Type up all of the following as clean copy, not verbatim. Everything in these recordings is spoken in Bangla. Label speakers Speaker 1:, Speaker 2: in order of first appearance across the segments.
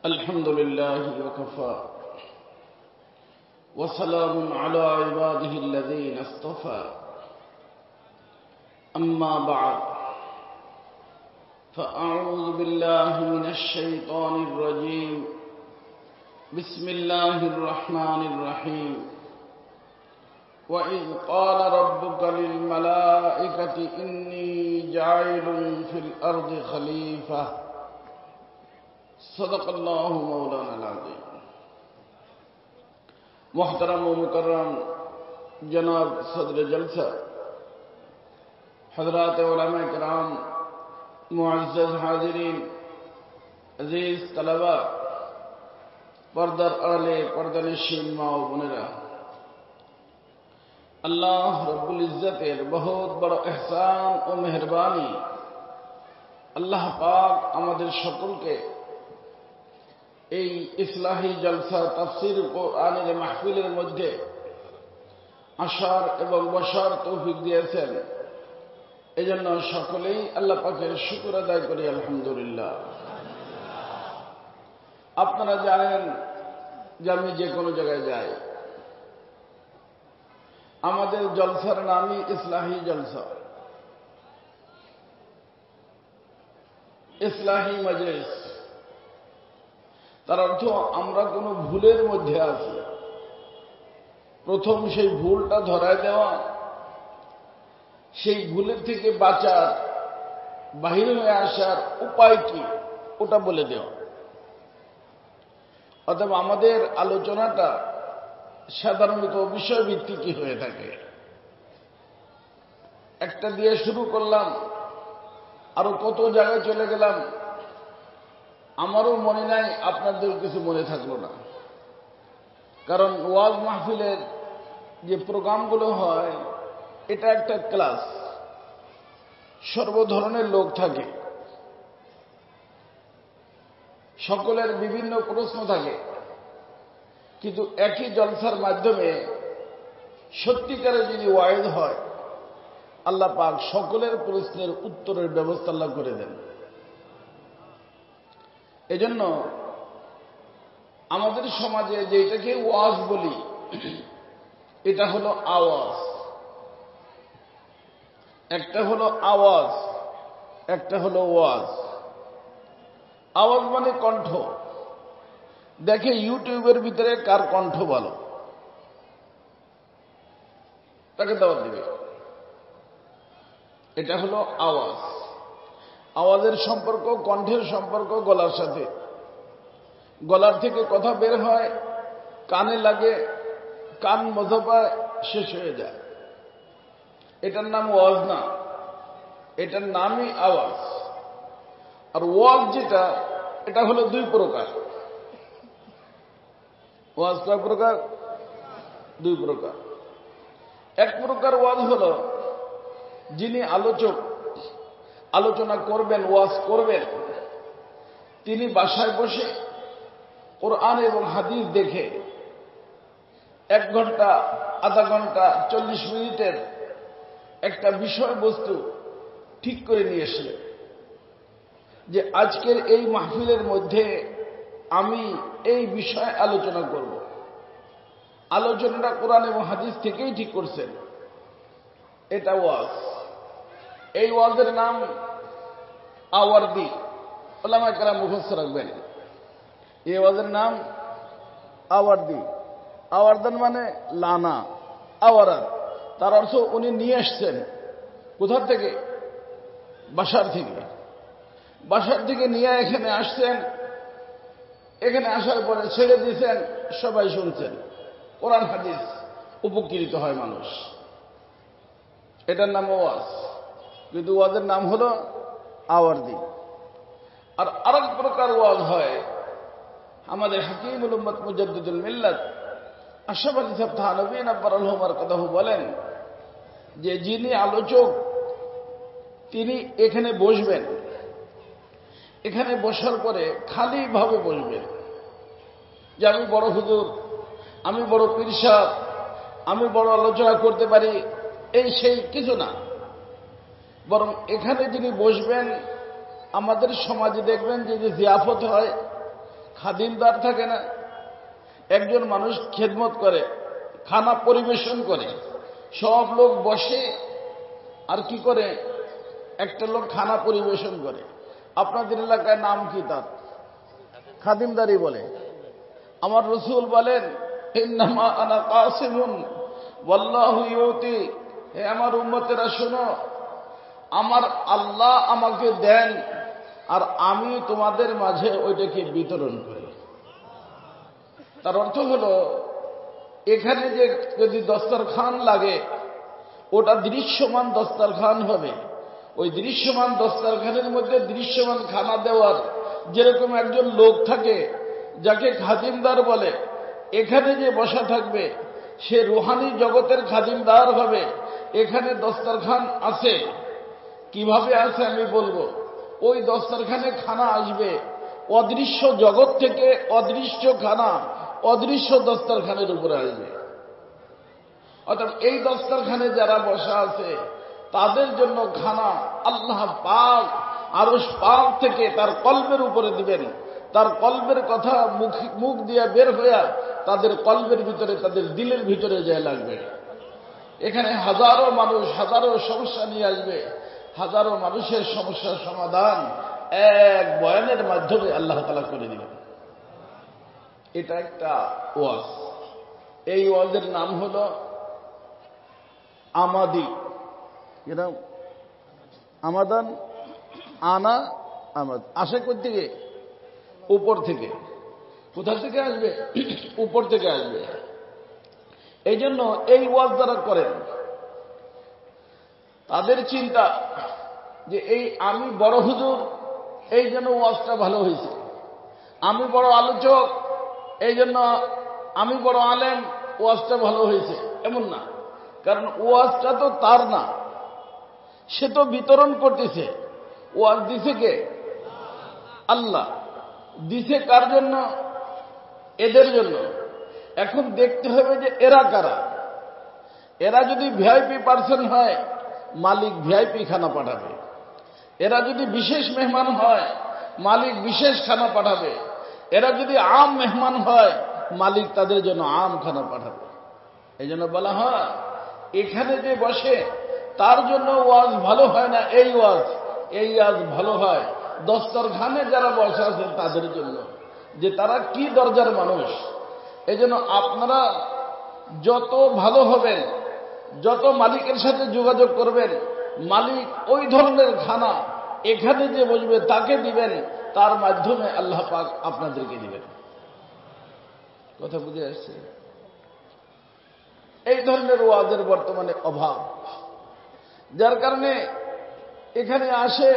Speaker 1: الحمد لله وكفى وسلام على عباده الذين اصطفى أما بعد فأعوذ بالله من الشيطان الرجيم بسم الله الرحمن الرحيم وإذ قال ربك للملائكة إني جاعل في الأرض خليفة صدق الله مولانا العظيم محترم و मुकर्रम जनाब सदर जलसा हजरात उलमा किराम मुअज़्ज़ज़ हाज़िरीन अज़ीज़ तलबा पर्दार आले पर्दानशीन मा ও বোনেরা আল্লাহ রব্বুল ইজ্জতের বহুত বড় ইহসান ও মেহেরবানি আল্লাহ পাক আমাদের সকলকে এই ইসলাহি জলসা তাফসীর কোরআনের মাহফিলের মধ্যে আসার এবং বসার তৌফিক দিয়েছেন। এজন্য সকলেই আল্লাহ পাকের শুকর আদায় করি আলহামদুলিল্লাহ। আপনারা জানেন যে আমি যে কোনো জায়গায় যাই, আমাদের জলসার নামই ইসলাহি জলসা, ইসলাহি মজলিস। তার অর্থ আমরা কোনো ভুলের মধ্যে আছি, প্রথম সেই ভুলটা ধরায় দেওয়া, সেই ভুলের থেকে বাঁচার বাহির হয়ে আসার উপায় কি ওটা বলে দেওয়া। অতএব আমাদের আলোচনাটা সাধারণত বিষয়ভিত্তিকই হয়ে থাকে। একটা দিয়ে শুরু করলাম, আরো কত জায়গায় চলে গেলাম, আমারও মনে নাই, আপনাদের কিছু মনে থাকলো না। কারণ ওয়াজ মাহফিলের যে প্রোগ্রামগুলো হয় এটা একটা ক্লাস, সর্বধরনের লোক থাকে, সকলের বিভিন্ন প্রশ্ন থাকে, কিন্তু একই জলসার মাধ্যমে সত্যিকারে যদি ওয়াইজ হয় আল্লাহ পাক সকলের প্রশ্নের উত্তরের ব্যবস্থা আল্লাহ করে দেন। এজন্য আমাদের সমাজে যেটাকে ওয়াজ বলি এটা হলো আওয়াজ। একটা হলো আওয়াজ, একটা হলো ওয়াজ। আওয়াজ মানে কণ্ঠ। দেখে ইউটিউবের ভিতরে কার কণ্ঠ ভালো তাকে দাওয়াত দিবে, এটা হলো আওয়াজ। আওয়াজের সম্পর্ক, কণ্ঠের সম্পর্ক গলার সাথে। গলার থেকে কথা বের হয়, কানে লাগে, কান মজা পায়, শেষ হয়ে যায়। এটার নাম ওয়াজ না, এটার নামই আওয়াজ। আর ওয়াজ যেটা, এটা হলো দুই প্রকার। ওয়াজ কয় প্রকার? দুই প্রকার। এক প্রকার ওয়াজ হলো যিনি আলোচক, আলোচনা করবেন, ওয়াজ করবেন, তিনি বাসায় বসে কোরআন এবং হাদিস দেখে 1 ঘন্টা, আধা ঘন্টা, 40 মিনিটের একটা বিষয়বস্তু ঠিক করে নিয়ে এসলেন যে আজকের এই মাহফিলের মধ্যে আমি এই বিষয়ে আলোচনা করব। আলোচনাটা কোরআন এবং হাদিস থেকেই ঠিক করছেন, এটা ওয়াজ। এই ওয়াজের নাম আওয়ারদি। ওলামায়ে কেরাম মুখস্থ রাখবেন, এই ওয়াজের নাম আওয়ারদি। আওয়ারদান মানে লানা, আওয়ারাদ। তার অর্থ উনি নিয়ে আসছেন কোথার থেকে? বাসার থেকে। বাসার থেকে নিয়ে এখানে আসছেন, এখানে আসার পরে ছেড়ে দিয়েছেন, সবাই শুনছেন, কোরআন হাদিস উপকৃত হয় মানুষ। এটার নাম ওয়াজ, কিন্তু ওয়াজের নাম হলো আওয়ারদি। আর আরেক প্রকার ওয়াজ হয়, আমাদের হাকিমুল উম্মত মুজাদ্দিদুল মিল্লাত আশরাফ আলী সাহেব থানভী নব্বরুল হুমার কথাহু বলেন যে যিনি আলোচক তিনি এখানে বসবেন, এখানে বসার পরে খালি ভাবে বসবেন যে আমি বড় হুজুর, আমি বড় পীর সাহেব, আমি বড় আলোচনা করতে পারি, এই সেই কিছু না। বরং এখানে যিনি বসবেন, আমাদের সমাজে দেখবেন যে জিয়াফত হয়, খাদিমদার থাকে না, একজন মানুষ খেদমত করে, খানা পরিবেশন করে, সব লোক বসে আর কি করে, একটা লোক খানা পরিবেশন করে। আপনাদের এলাকায় নাম কি তার? খাদিমদারি বলে। আমার রসুল বলেন, ইন্নামা আনা কাসিমুন ওয়াল্লাহু ইউতি। হে আমার উম্মতেরা শোনো, আমার আল্লাহ আমাকে দেন আর আমি তোমাদের মাঝে ওইটাকে বিতরণ করি। তার অর্থ হলো, এখানে যে যদি দস্তরখান লাগে, ওটা দৃশ্যমান দস্তরখান হবে। ওই দৃশ্যমান দস্তরখানের মধ্যে দৃশ্যমান খানা দেওয়ার যেরকম একজন লোক থাকে যাকে খাদিমদার বলে, এখানে যে বসা থাকবে সে রুহানি জগতের খাদিমদার হবে। এখানে দস্তরখান আছে, কিভাবে আছে আমি বলবো। ওই দস্তরখানে খানা আসবে অদৃশ্য জগৎ থেকে, অদৃশ্য খানা অদৃশ্য দস্তরখানের উপরে আসবে। অর্থাৎ এই দস্তরখানে যারা বসা আছে তাদের জন্য খানা আল্লাহ পাক আরশ পাক থেকে তার কলবের উপরে দিবেন। তার কলবের কথা মুখ দিয়ে বের হইয়া তাদের কলবের ভিতরে, তাদের দিলের ভিতরে যায় লাগবে। এখানে হাজারো মানুষ হাজারো সমস্যা নিয়ে আসবে, হাজারো মানুষের সমস্যার সমাধান এক বয়ানের মাধ্যমে আল্লাহ তাআলা করে দিবেন। এটা একটা ওয়াজ। এই ওয়াজের নাম হলো আমাদি। এরকম আমাদান, আনা আমাদ আসে কোথা থেকে? উপর থেকে। কোথা থেকে আসবে? উপর থেকে আসবে। এই জন্য এই ওয়াজ যারা করেন তাদের চিন্তা যে এই আমি বড় হুজুর, এই জন্য ওয়াজটা ভালো হয়েছে, আমি বড় আলোচক, এই জন্য আমি বড় আলেম, ওয়াজটা ভালো হয়েছে, এমন না। কারণ ওয়াজটা তো তার না, সে তো বিতরণ করতেছে। ওয়াজ দিছে কে? আল্লাহ। দিছে কার জন্য? এদের জন্য। এখন দেখতে হবে যে এরা কারা। এরা যদি ভিআইপি পার্সন হয়, মালিক ভিআইপি খানা পাঠাবে। এরা যদি বিশেষ মেহমান হয়, মালিক বিশেষ খানা পাঠাবে। এরা যদি আম মেহমান হয়, মালিক তাদের জন্য আম খানা পাঠাবে। এই জন্য বলা হয়, এখানে যে বসে তার জন্য ওয়াজ ভালো হয় না। এই ওয়াজ ভালো হয় দস্তরখানে যারা বসে আছেন তাদের জন্য, যে তারা কি দরজার মানুষ। এই জন্য আপনারা যত ভালো হবেন, যত মালিকের সাথে যোগাযোগ করবেন, মালিক ওই ধরনের খানা এখানে যে বসবে তাকে দিবেন, তার মাধ্যমে আল্লাহ পাক আপনাদেরকে দিবেন। কথা বুঝে আসছে? এই ধরনের ওয়াজের বর্তমানে অভাব, যার কারণে এখানে আসে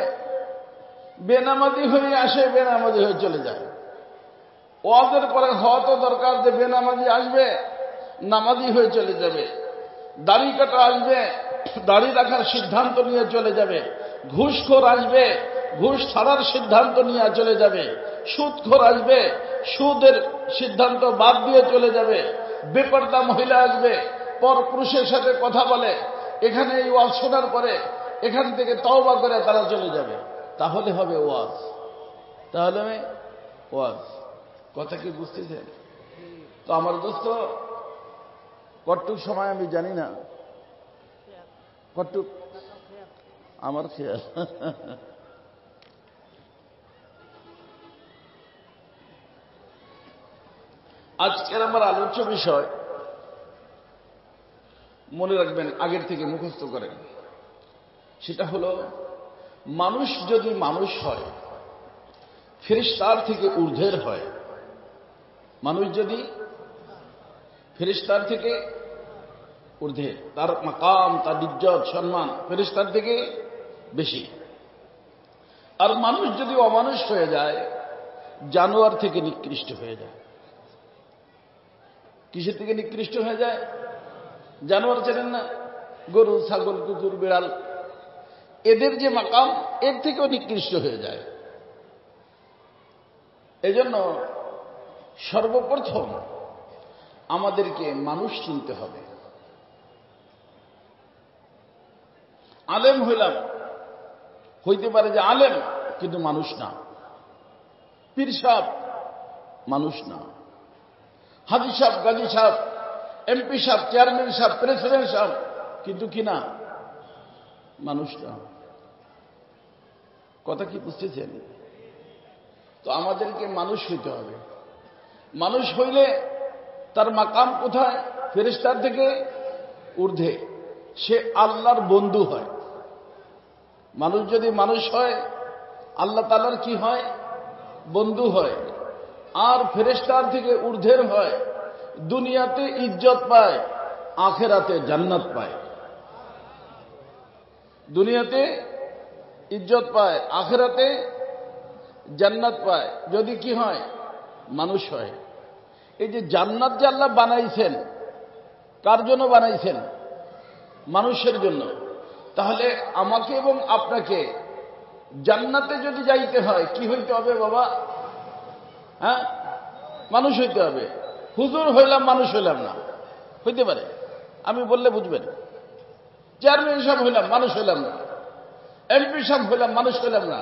Speaker 1: বেনামাজি হয়ে আসে, বেনামাজি হয়ে চলে যায়। ওয়াজের পরে হওয়া তো দরকার যে বেনামাজি আসবে, নামাজি হয়ে চলে যাবে। দাড়ি কাটা আসবে, দাড়ি রাখার সিদ্ধান্ত নিয়ে চলে যাবে। ঘুষখোর আসবে, ঘুষ ছাড়ার সিদ্ধান্ত নিয়ে চলে যাবে। সুদখোর আসবে, সুদের সিদ্ধান্ত বাদ দিয়ে চলে যাবে। বেপরদা মহিলা আসবে, পর পুরুষের সাথে কথা বলে, এখানে এই ওয়াজ শোনার পরে এখান থেকে তওবা করে তারা চলে যাবে। তাহলে হবে ওয়াজ, তাহলে ওয়াজ। কথা কি বুঝতেছেন? তো আমার দোস্ত, কতটুক সময় আমি জানি না, কতটুক আমার খেয়াল। আজকের আমার আলোচ্য বিষয় মনে রাখবেন, আগের থেকে মুখস্থ করেন। সেটা হলো, মানুষ যদি মানুষ হয়, ফেরেশতার থেকে ঊর্ধ্বের হয়। মানুষ যদি ফেরেশতার থেকে ঊর্ধ্বে, তার মাকাম, তার ইজ্জত সম্মান ফেরেশতার থেকে বেশি। আর মানুষ যদি অমানুষ হয়ে যায়, জানোয়ার থেকে নিকৃষ্ট হয়ে যায়। কিসের থেকে নিকৃষ্ট হয়ে যায়? জানোয়ার চেনেন না? গরু, ছাগল, কুকুর, বিড়াল, এদের যে মাকাম, এর থেকেও নিকৃষ্ট হয়ে যায়। এজন্য সর্বপ্রথম আমাদেরকে মানুষ চিনতে হবে। আলেম হইলাম, হইতে পারে যে আলেম কিন্তু মানুষ না। পীর সাহেব মানুষ না। হাজি সাহেব, গাজী সাহেব, এমপি সাহেব, চেয়ারম্যান সাহেব, প্রেসিডেন্ট সাহেব, কিন্তু কি না? মানুষ না। কথা কি বুঝতেছেন? তো আমাদেরকে মানুষ হইতে হবে। মানুষ হইলে তার মাকাম কোথায়? ফেরেশতার থেকে ঊর্ধ্বে। সে আল্লাহর বন্ধু হয়। মানুষ যদি মানুষ হয়, আল্লাহ তাআলার কি হয়? বন্ধু হয়। আর ফেরেশতার থেকে ঊর্ধ্বের হয়। দুনিয়াতে ইজ্জত পায়, আখেরাতে জান্নাত পায়। দুনিয়াতে ইজ্জত পায়, আখেরাতে জান্নাত পায় যদি কি হয়? মানুষ হয়। এই যে জান্নাত যে আল্লাহ বানাইছেন, কার জন্য বানাইছেন? মানুষের জন্য। তাহলে আমাকে এবং আপনাকে জান্নাতে যদি যাইতে হয় কি হইতে হবে বাবা? হ্যাঁ, মানুষ হইতে হবে। হুজুর হইলাম, মানুষ হইলাম না, হইতে পারে, আমি বললে বুঝবেন। চেয়ারম্যান সাহেব হইলাম, মানুষ হইলাম না। এমপি সাহেব হইলাম, মানুষ হইলাম না।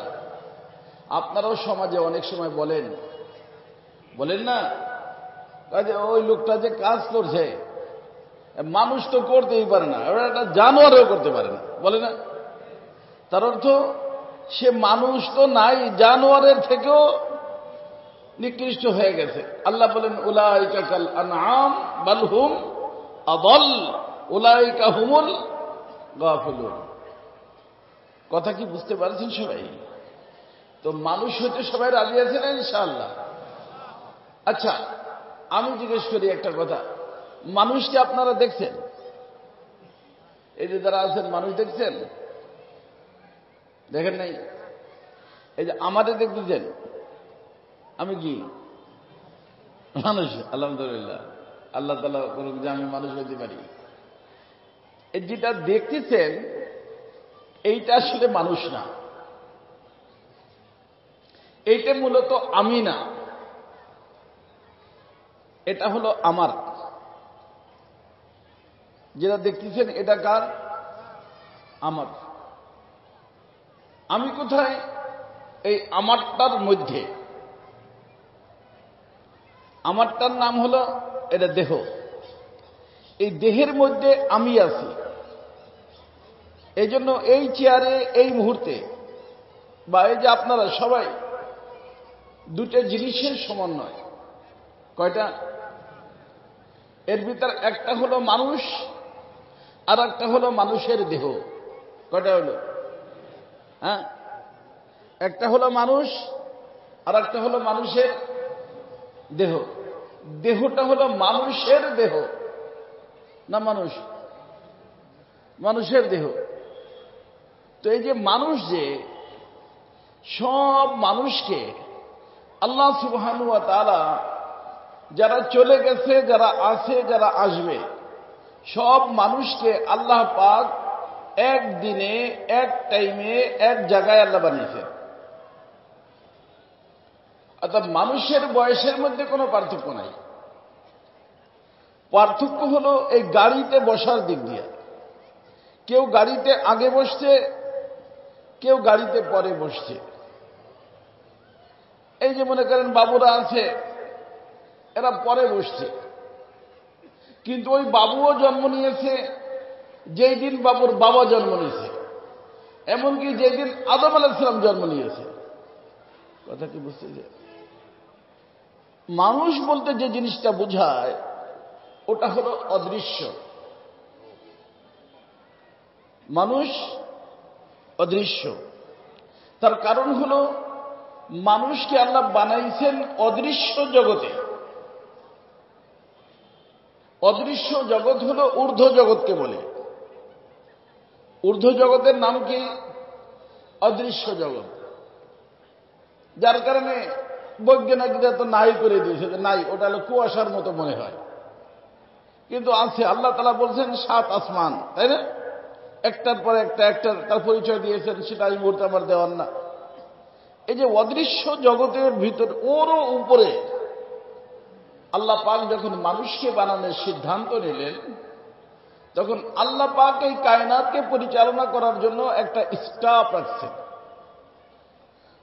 Speaker 1: আপনারাও সমাজে অনেক সময় বলেন, বলেন না, ওই লোকটা যে কাজ করছে, মানুষ তো করতেই পারে না, ওরা একটা জানোয়ারও করতে পারে না, বলে না? তার অর্থ সে মানুষ তো নাই, জানোয়ারের থেকেও নিকৃষ্ট হয়ে গেছে। আল্লাহ বলেন উলাইকা কাল আনআম বাল হুম আদাল উলাইকা হুমুল গাফিলুন। কথা কি বুঝতে পারছেন সবাই? তো মানুষ হতে সবাই রাজি আছে না ইনশাআল্লাহ? আচ্ছা, আমি জিজ্ঞেস করি একটা কথা, মানুষকে আপনারা দেখছেন? এই যে যারা আছেন, মানুষ দেখছেন? দেখেন নাই? এই যে আমাদের দেখতেছেন, আমি কি মানুষ? আলহামদুলিল্লাহ, আল্লাহ তাআলা করুক যে আমি মানুষ হইতে পারি। এই যেটা দেখতেছেন এইটা আসলে মানুষ না, এইটা মূলত আমি না, এটা হলো আমার। যেটা দেখতেছেন এটা কার? আমার। আমি কোথায়? এই আমারটার মধ্যে। আমারটার নাম হলো এটা দেহ। এই দেহের মধ্যে আমি আছি। এই জন্য এই চেয়ারে এই মুহূর্তে বা এই যে আপনারা সবাই দুটো জিনিসের সমন্বয়। কয়টা? এর ভিতর একটা হলো মানুষ আর একটা হলো মানুষের দেহ। কয়টা হলো? হ্যাঁ, একটা হলো মানুষ আর একটা হলো মানুষের দেহ। দেহটা হলো মানুষের দেহ না মানুষ? মানুষের দেহ। তো এই যে মানুষ, যে সব মানুষকে আল্লাহ সুবহানাহু ওয়া তাআলা, যারা চলে গেছে, যারা আছে, যারা আসবে, সব মানুষকে আল্লাহ পাক এক দিনে, এক টাইমে, এক জায়গায় আল্লাহ বানিয়েছেন। অর্থাৎ মানুষের বয়সের মধ্যে কোনো পার্থক্য নাই। পার্থক্য হলো এই গাড়িতে বসার দিক দিয়ে। কেউ গাড়িতে আগে বসছে, কেউ গাড়িতে পরে বসছে। এই যে মনে করেন বাবুরা আছে, এরা পরে বসছে, কিন্তু ওই বাবুও জন্ম নিয়েছে যেই দিন বাবুর বাবা জন্ম নিয়েছে, এমনকি যেই দিন আদম আলাইহিস সালাম জন্ম নিয়েছে। কথা কি বুঝতেছে? মানুষ বলতে যে জিনিসটা বোঝায় ওটা হলো অদৃশ্য। মানুষ অদৃশ্য। তার কারণ হলো মানুষকে আল্লাহ বানাইছেন অদৃশ্য জগতে। অদৃশ্য জগৎ হলো ঊর্ধ্ব জগৎকে বলে। ঊর্ধ্ব জগতের নাম কি? অদৃশ্য জগৎ। যার কারণে বৈজ্ঞানিকরা তো নাই করে দিয়েছে, যে নাই, ওটা হলো কুয়াশার মতো মনে হয়, কিন্তু আছে। আল্লাহ তাআলা বলছেন 7 আসমান, তাই না? একটার পর একটা, একটার তার পরিচয় দিয়েছেন, সেটা এই মুহূর্তে আমার দেওয়ার না। এই যে অদৃশ্য জগতের ভিতর, ওরও উপরে আল্লাহ পাক যখন মানুষকে বানানোর সিদ্ধান্ত নিলেন, তখন আল্লাহ পাক এই কায়নাতকে পরিচালনা করার জন্য একটা স্টাফ রাখছেন।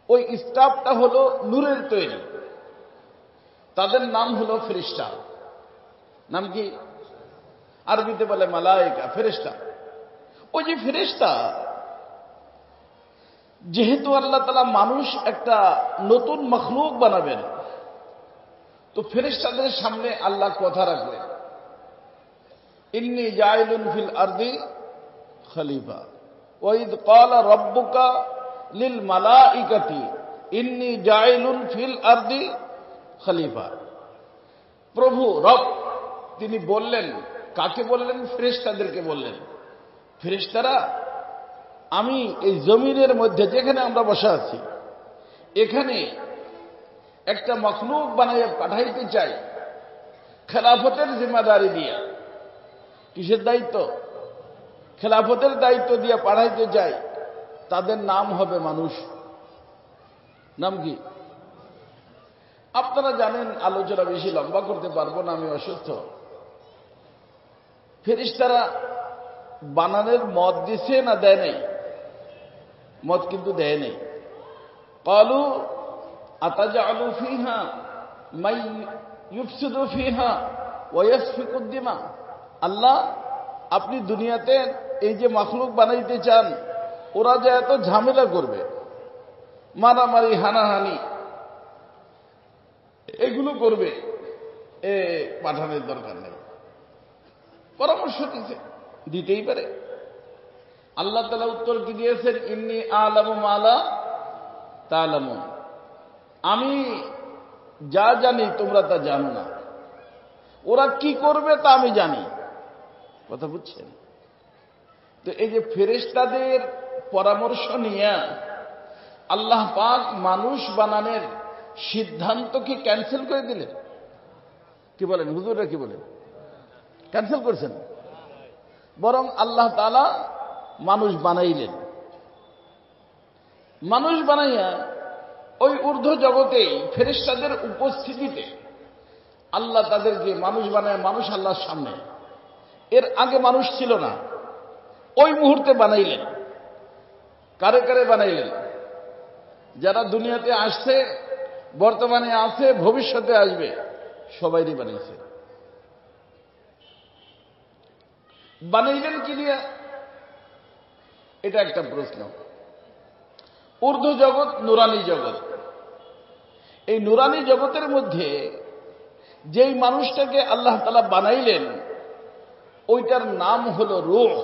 Speaker 1: ওই স্টাফটা হলো নূরের তৈরি। তাদের নাম হলো ফেরেশতা। নাম কি? আরবিতে বলে মালায়েকা, ফেরেশতা। ওই যে ফেরেশতা, যেহেতু আল্লাহ তাআলা মানুষ একটা নতুন মখলুক বানাবেন, তো ফেরেশতাদের সামনে আল্লাহ কথা রাখলেন, ইন্নী জাইলুন ফিল আরদি খলিফা ওয়া ইয ক্বালা রাব্বুকা লিল মালাইকাতি ইন্নী জাইলুন ফিল আরদি খলিফা। প্রভু রব তিনি বললেন, কাকে বললেন? ফেরেশতাদেরকে বললেন, ফেরেশতারা আমি এই জমিনের মধ্যে যেখানে আমরা বসে আছি, এখানে একটা মখলুক বানাইয়া পাঠাইতে চাই খেলাফতের জিম্মাদারি দিয়ে। কিসের দায়িত্ব? খেলাফতের দায়িত্ব দিয়ে পাঠাইতে চাই। তাদের নাম হবে মানুষ। নাম কি? আপনারা জানেন, আলোচনা বেশি লম্বা করতে পারবো না, আমি অসুস্থ। ফেরেশতারা বানানের মত দিছে না দেয় নাই? মত কিন্তু দেয় নাই। ক্বালু আতাজআলু ফীহা মান ইউফসিদু ফীহা ওয়া ইয়াসফিকুদ দিমা। আল্লাহ, আপনি দুনিয়াতে এই যে মাখলুক বানাইতে চান, ওরা যে এত ঝামেলা করবে, মারামারি হানাহানি এগুলো করবে, এ পাঠানোর দরকার নেই। পরামর্শ দিতে দিতেই পারে। আল্লাহ তাআলা উত্তর কি দিয়েছেন? ইন্নী আ'লামু মা লা তা'লামুন। আমি যা জানি তোমরা তা জানো না। ওরা কি করবে তা আমি জানি। কথা বুঝছেন? তো এই যে ফেরেশতাদের পরামর্শ নিয়ে আল্লাহ পাক মানুষ বানানোর সিদ্ধান্ত কি ক্যান্সেল করে দিলেন? কি বলেন হুজুররা, কি বলেন? ক্যান্সেল করছেন? বরং আল্লাহ তাআলা মানুষ বানাইলেন। মানুষ বানাইয়া ওই ঊর্ধ্ব জগতেই ফেরেশতাদের উপস্থিতিতে আল্লাহ তাদেরকে মানুষ বানায়, মানুষ আল্লাহর সামনে। এর আগে মানুষ ছিল না, ওই মুহূর্তে বানাইলেন। কারে কারে বানাইলেন? যারা দুনিয়াতে আসছে, বর্তমানে আছে, ভবিষ্যতে আসবে, সবাইরই বানাইছে। বানাইলেন কি দিয়ে? এটা একটা প্রশ্ন। ঊর্ধ্ব জগৎ, নুরানি জগৎ। এই নুরানি জগতের মধ্যে যেই মানুষটাকে আল্লাহ তাআলা বানাইলেন, ওইটার নাম হলো রূহ।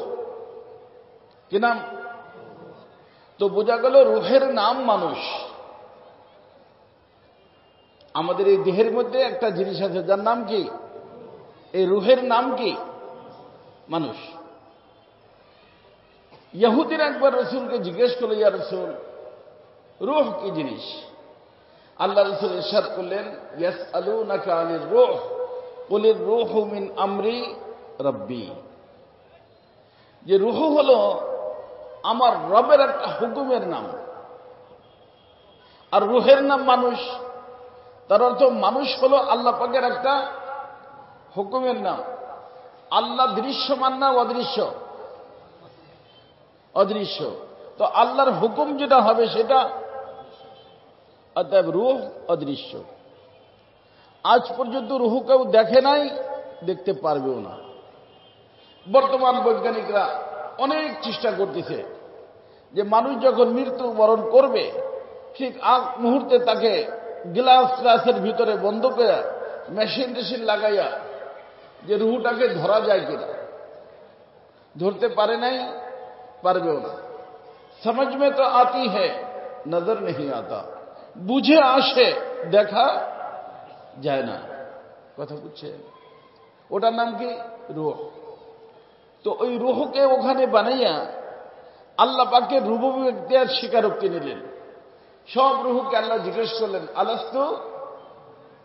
Speaker 1: কি নাম? তো বোঝা গেল রূহের নাম মানুষ। আমাদের এই দেহের মধ্যে একটা জিনিস আছে, যার নাম কি? এই রূহের নাম কি? মানুষ। ইহুদিরা একবার রাসূলকে জিজ্ঞেস করল, ইয়া রাসূল, রূহ কি জিনিস? আল্লাহ রাসূল ইরশাদ করলেন, ইয়াসআলুনাকা আনির রূহ কুলির রূহু মিন আমরি রাব্বি। যে রূহ হলো আমার রবের একটা হুকুমের নাম। আর রূহের নাম মানুষ, তার অর্থ মানুষ হলো আল্লাহ পাকের একটা হুকুমের নাম। আল্লাহ দৃশ্যমান না অদৃশ্য? অদৃশ্য। তো আল্লাহর হুকুম যেটা হবে সেটা, অতএব রূহ অদৃশ্য। আজ পর্যন্ত রূহ কেউ দেখে নাই, দেখতে পারবেও না। বর্তমান বৈজ্ঞানিকরা অনেক চেষ্টা করতেছে যে মানুষ যখন মৃত্যু বরণ করবে, ঠিক আগ মুহূর্তে তাকে গ্লাসের ভিতরে বন্ধ করে মেশিন টেশিন লাগাইয়া যে রুহটাকে ধরা যায় কিনা। ধরতে পারে নাই, পারবেও না। समझ में तो आती है, नजर नहीं आता। বুঝে আসে, দেখা যায় না। কথা বুঝছে? ওটার নাম কি? রূহ। তো ওই রূহকে ওখানে বানাইয়া আল্লাহ পাকের রুবুবিয়্যতের স্বীকারোক্তি নিলেন। সব রূহকে আল্লাহ জিজ্ঞেস করলেন, আলাস্তু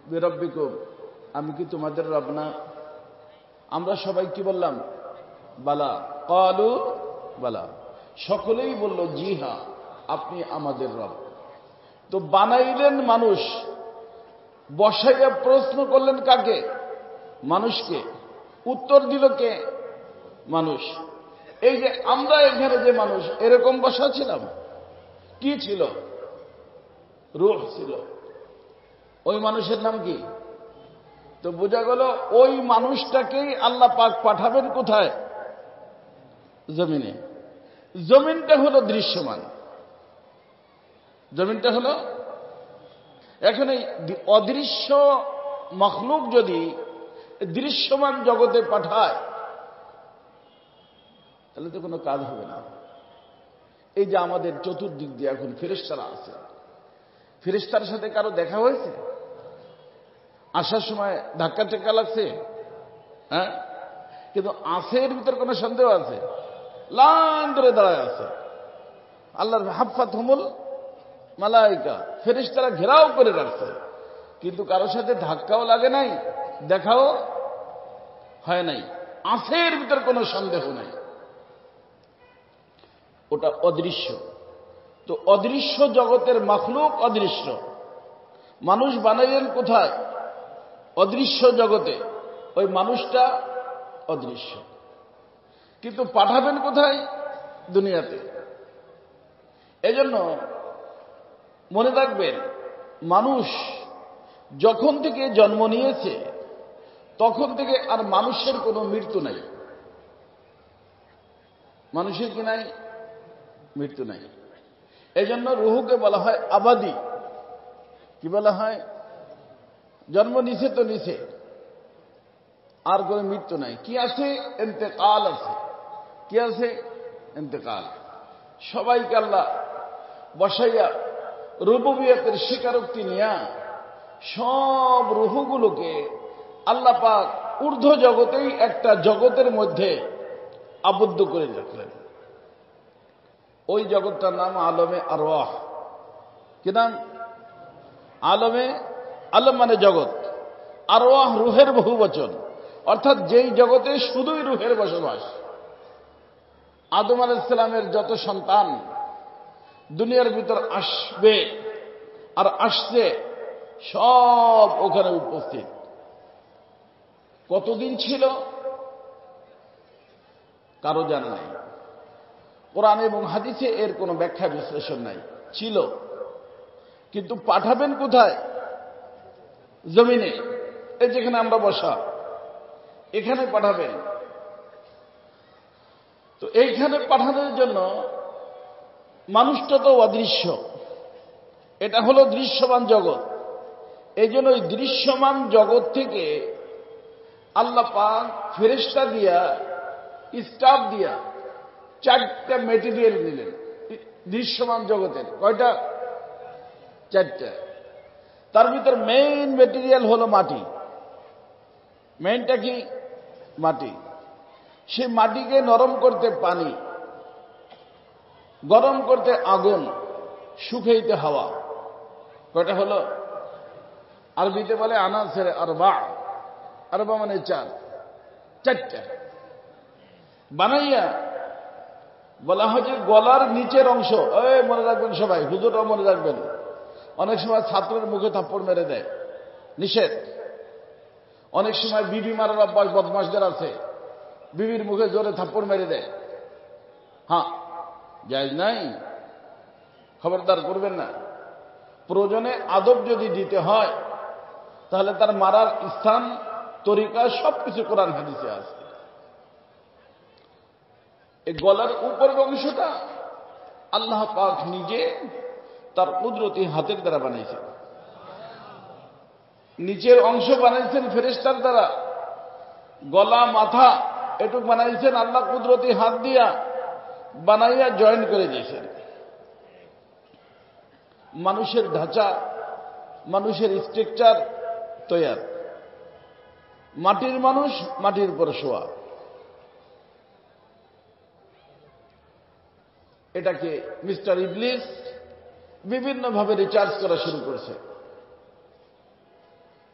Speaker 1: বিরাব্বিকুম, আমি কি তোমাদের রব না? আমরা সবাই কি বললাম? বালা। ক্বালু বালা। সকলেই বলল, জি হ্যাঁ, আপনি আমাদের রব। তো বানাইলেন মানুষ, বসাইয়া প্রশ্ন করলেন কাকে? মানুষকে। উত্তর দিল কে? মানুষ। এই যে আমরা এখানে যে মানুষ, এরকম বসা ছিলাম? কি ছিল? রূহ ছিল। ওই মানুষের নাম কি? তো বোঝা গেল ওই মানুষটাকেই আল্লাহ পাক পাঠাবেন কোথায়? জমিনে। জমিনটা হলো দৃশ্যমান, জমিনটা হলো। এখন এই অদৃশ্য মখলুক যদি দৃশ্যমান জগতে পাঠায় তাহলে তো কোনো কাজ হবে না। এই যে আমাদের চতুর্দিক দিয়ে এখন ফেরেশতারা আছে, ফেরেশতার সাথে কারো দেখা হয়েছে? আসার সময় ধাক্কা টেক্কা লাগছে? হ্যাঁ, কিন্তু আছে এর ভিতর কোনো সন্দেহ আছে? লাইন ধরে দাঁড়ায় আছে। আল্লাহর হাফাতহুমুল মালাইকা, ফেরেশতারা ঘেরাও করে রাখছে, কিন্তু কারোর সাথে ধাক্কাও লাগে নাই, দেখাও হয় নাই। আছে এর ভিতর কোনো সন্দেহ নাই। ওটা অদৃশ্য। তো অদৃশ্য জগতের মাখলুক অদৃশ্য। মানুষ বানাইলেন কোথায়? অদৃশ্য জগতে। ওই মানুষটা অদৃশ্য, কিন্তু পাঠাবেন কোথায়? দুনিয়াতে। এজন্য মনে রাখবেন, মানুষ যখন থেকে জন্ম নিয়েছে তখন থেকে আর মানুষের কোনো মৃত্যু নাই। মানুষের কি নাই? মৃত্যু নাই। এজন্য রুহুকে বলা হয় আবাদি। কি বলা হয়? জন্ম নিছে তো নিছে, আর কোনো মৃত্যু নাই। কি আছে? ইন্তেকাল আছে। কি আছে? ইন্তেকাল। সবাইকে আল্লাহ বসাইয়া রুবুবিয়তের স্বীকারোক্তি নিয়া সব রুহুগুলোকে আল্লাহ পাক ঊর্ধ্ব জগতেই একটা জগতের মধ্যে আবদ্ধ করে রাখলেন। ওই জগৎটার নাম আলমে আরওয়াহ। কি নাম? আলমে, আলম মানে জগৎ, আরওয়াহ রুহের বহু বচন, অর্থাৎ যেই জগতে শুধুই রুহের বসবাস। আদম আলাইহিস সালামের যত সন্তান দুনিয়ার ভিতর আসবে আর আসছে সব ওখানে উপস্থিত। কতদিন ছিল কারো জানা নাই। কোরআন এবং হাদিসে এর কোনো ব্যাখ্যা বিশ্লেষণ নাই। ছিল, কিন্তু পাঠাবেন কোথায়? জমিনে। এই যেখানে আমরা বসা, এখানে পাঠাবেন। তো এইখানে পাঠানোর জন্য মানুষটা তো অদৃশ্য, এটা হলো দৃশ্যমান জগৎ। এই জন্য ওই দৃশ্যমান জগৎ থেকে আল্লাহ পাক ফেরেশতা দিয়া, স্টাফ দিয়া 4টা মেটেরিয়াল নিলেন দৃশ্যমান জগতের। কয়টা? 4টা। তার ভিতর মেইন মেটেরিয়াল হলো মাটি। মেইনটা কি? মাটি। সে মাটিকে নরম করতে পানি, গরম করতে আগুন, শুকাইতে হাওয়া। কয়টা হলো? আরবিতে বলে আনাসের আরবা। আরবা মানে 4। 4টা বানাইয়া বলা হয় যে গলার নিচের অংশ। মনে রাখবেন সবাই, হুজুররাও মনে রাখবেন, অনেক সময় ছাত্রের মুখে থাপ্পড় মেরে দেয়, নিষেধ। অনেক সময় বিবি মারার অভ্যাস বদমাশদের আছে, বিবির মুখে জোরে থাপ্পড় মেরে দেয়। হ্যাঁ, জায়েজ নাই, খবরদার করবেন না। প্রয়োজনে আদব যদি দিতে হয় তাহলে তার মারার স্থান, তরিকা সবকিছু কোরআন হাদিসে আছে। এই গলার উপরের অংশটা আল্লাহ পাক নিজে তার কুদরতি হাতের দ্বারা বানাইছেন। নিচের অংশ বানাইছেন ফেরেশতার দ্বারা, গলা মাথা এটুক বানাইছেন আল্লাহ কুদরতি হাত দিয়া বানাইয়া জয়েন করে দিয়েছেন। মানুষের ঢাঁচা, মানুষের স্ট্রাকচার তৈয়ার। মাটির মানুষ, মাটির উপর শোয়া। এটাকে মিস্টার ইবলিস বিভিন্নভাবে রিচার্জ করা শুরু করছে।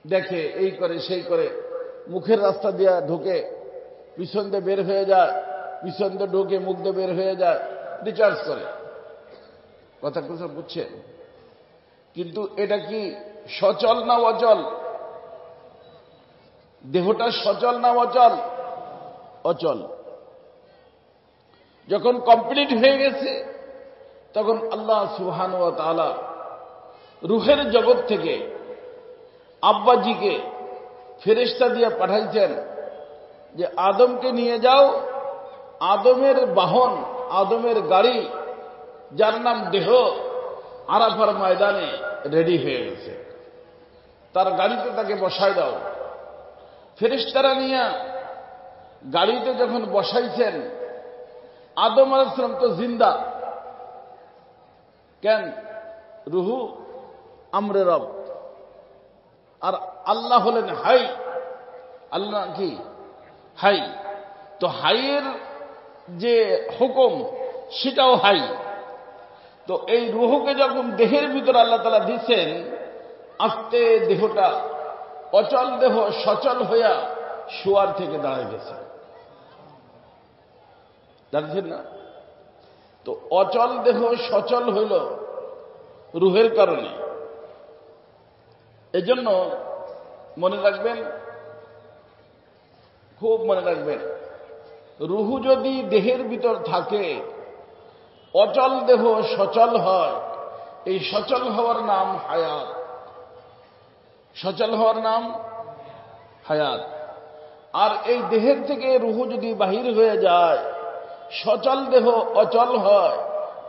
Speaker 1: দেখে, এই করে সেই করে, মুখের রাস্তা দিয়ে ঢুকে, পিছন দিয়ে বের হয়ে যায়, পিছন দিয়ে ঢুকে মুখ দিয়ে বের হয়ে যায়, রিচার্জ করে। কথা কথা বুঝছেন? কিন্তু এটা কি সচল না অচল? দেহটা সচল না অচল? অচল। যখন কমপ্লিট হয়ে গেছে তখন আল্লাহ সুবহানাহু ওয়া তাআলা রুহের জগৎ থেকে আব্বাজিকে ফেরেশতা দিয়ে পাঠাইছেন যে আদমকে নিয়ে যাও, আদমের বাহন, আদমের গাড়ি, যার নাম দেহ, আরাফার ময়দানে রেডি হয়ে গেছে, তার গাড়িতে তাকে বসায় দাও। ফেরেশতারা নিয়ে গাড়িতে যখন বসাইছেন, আদম আলাইহিস সালাম তো জিন্দা, কেন? রুহু আমরে রব, আর আল্লাহ হলেন হাই। আল্লাহ কি? হাই। তো হাইয়ের যে হুকুম সেটাও হাই। তো এই রুহুকে যখন দেহের ভিতরে আল্লাহ তাআলা দিচ্ছেন, আস্তে দেহটা অচল দেহ সচল হইয়া শোয়ার থেকে দাঁড়ায় গেছে, জানছেন না? তো অচল দেহ সচল হইল রুহের কারণে। এজন্য মনে রাখবেন, খুব মনে রাখবেন, রুহু যদি দেহের ভিতর থাকে, অচল দেহ সচল হয়, এই সচল হওয়ার নাম হায়াত। সচল হওয়ার নাম হায়াত। আর এই দেহের থেকে রুহু যদি বাহির হয়ে যায়, সচল দেহ অচল হয়,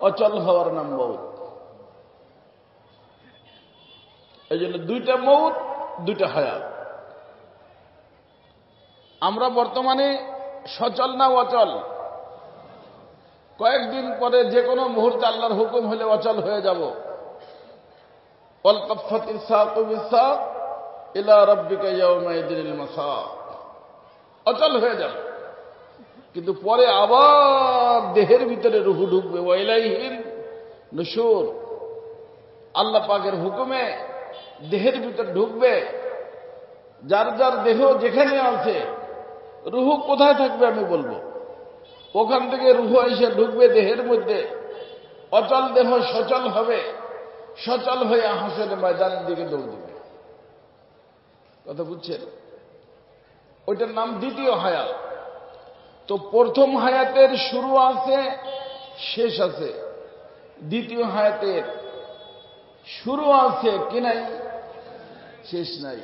Speaker 1: অচল হওয়ার নাম মৌত। এই জন্য দুইটা মৌত, দুইটা হায়াত। আমরা বর্তমানে সচল না অচল? কয়েকদিন পরে যে কোনো মুহূর্তে আল্লাহর হুকুম হলে অচল হয়ে যাব। ওয়ালকাফাতিস সাকু বিসাক ইলা রাব্বিকা ইয়াওমাইদিল মাসাক, অচল হয়ে যাবে। কিন্তু পরে আবার দেহের ভিতরে রুহু ঢুকবে, ওয়াইলাইহিন নুশুর, আল্লাহ পাকের হুকুমে দেহের ভিতরে ঢুকবে। যার যার দেহ যেখানে আছে, রুহু কোথায় থাকবে আমি বলবো, ওখান থেকে রুহু এসে ঢুকবে দেহের মধ্যে, অচল দেহ সচল হবে, সচল হয়ে হাসরের ময়দানের দিকে দৌড় দিবে। কথা বুঝছেন? ওইটার নাম দ্বিতীয় হায়াত। তো প্রথম হায়াতের শুরু আছে, শেষ আছে। দ্বিতীয় হায়াতের শুরু আছে কি নাই? শেষ নাই।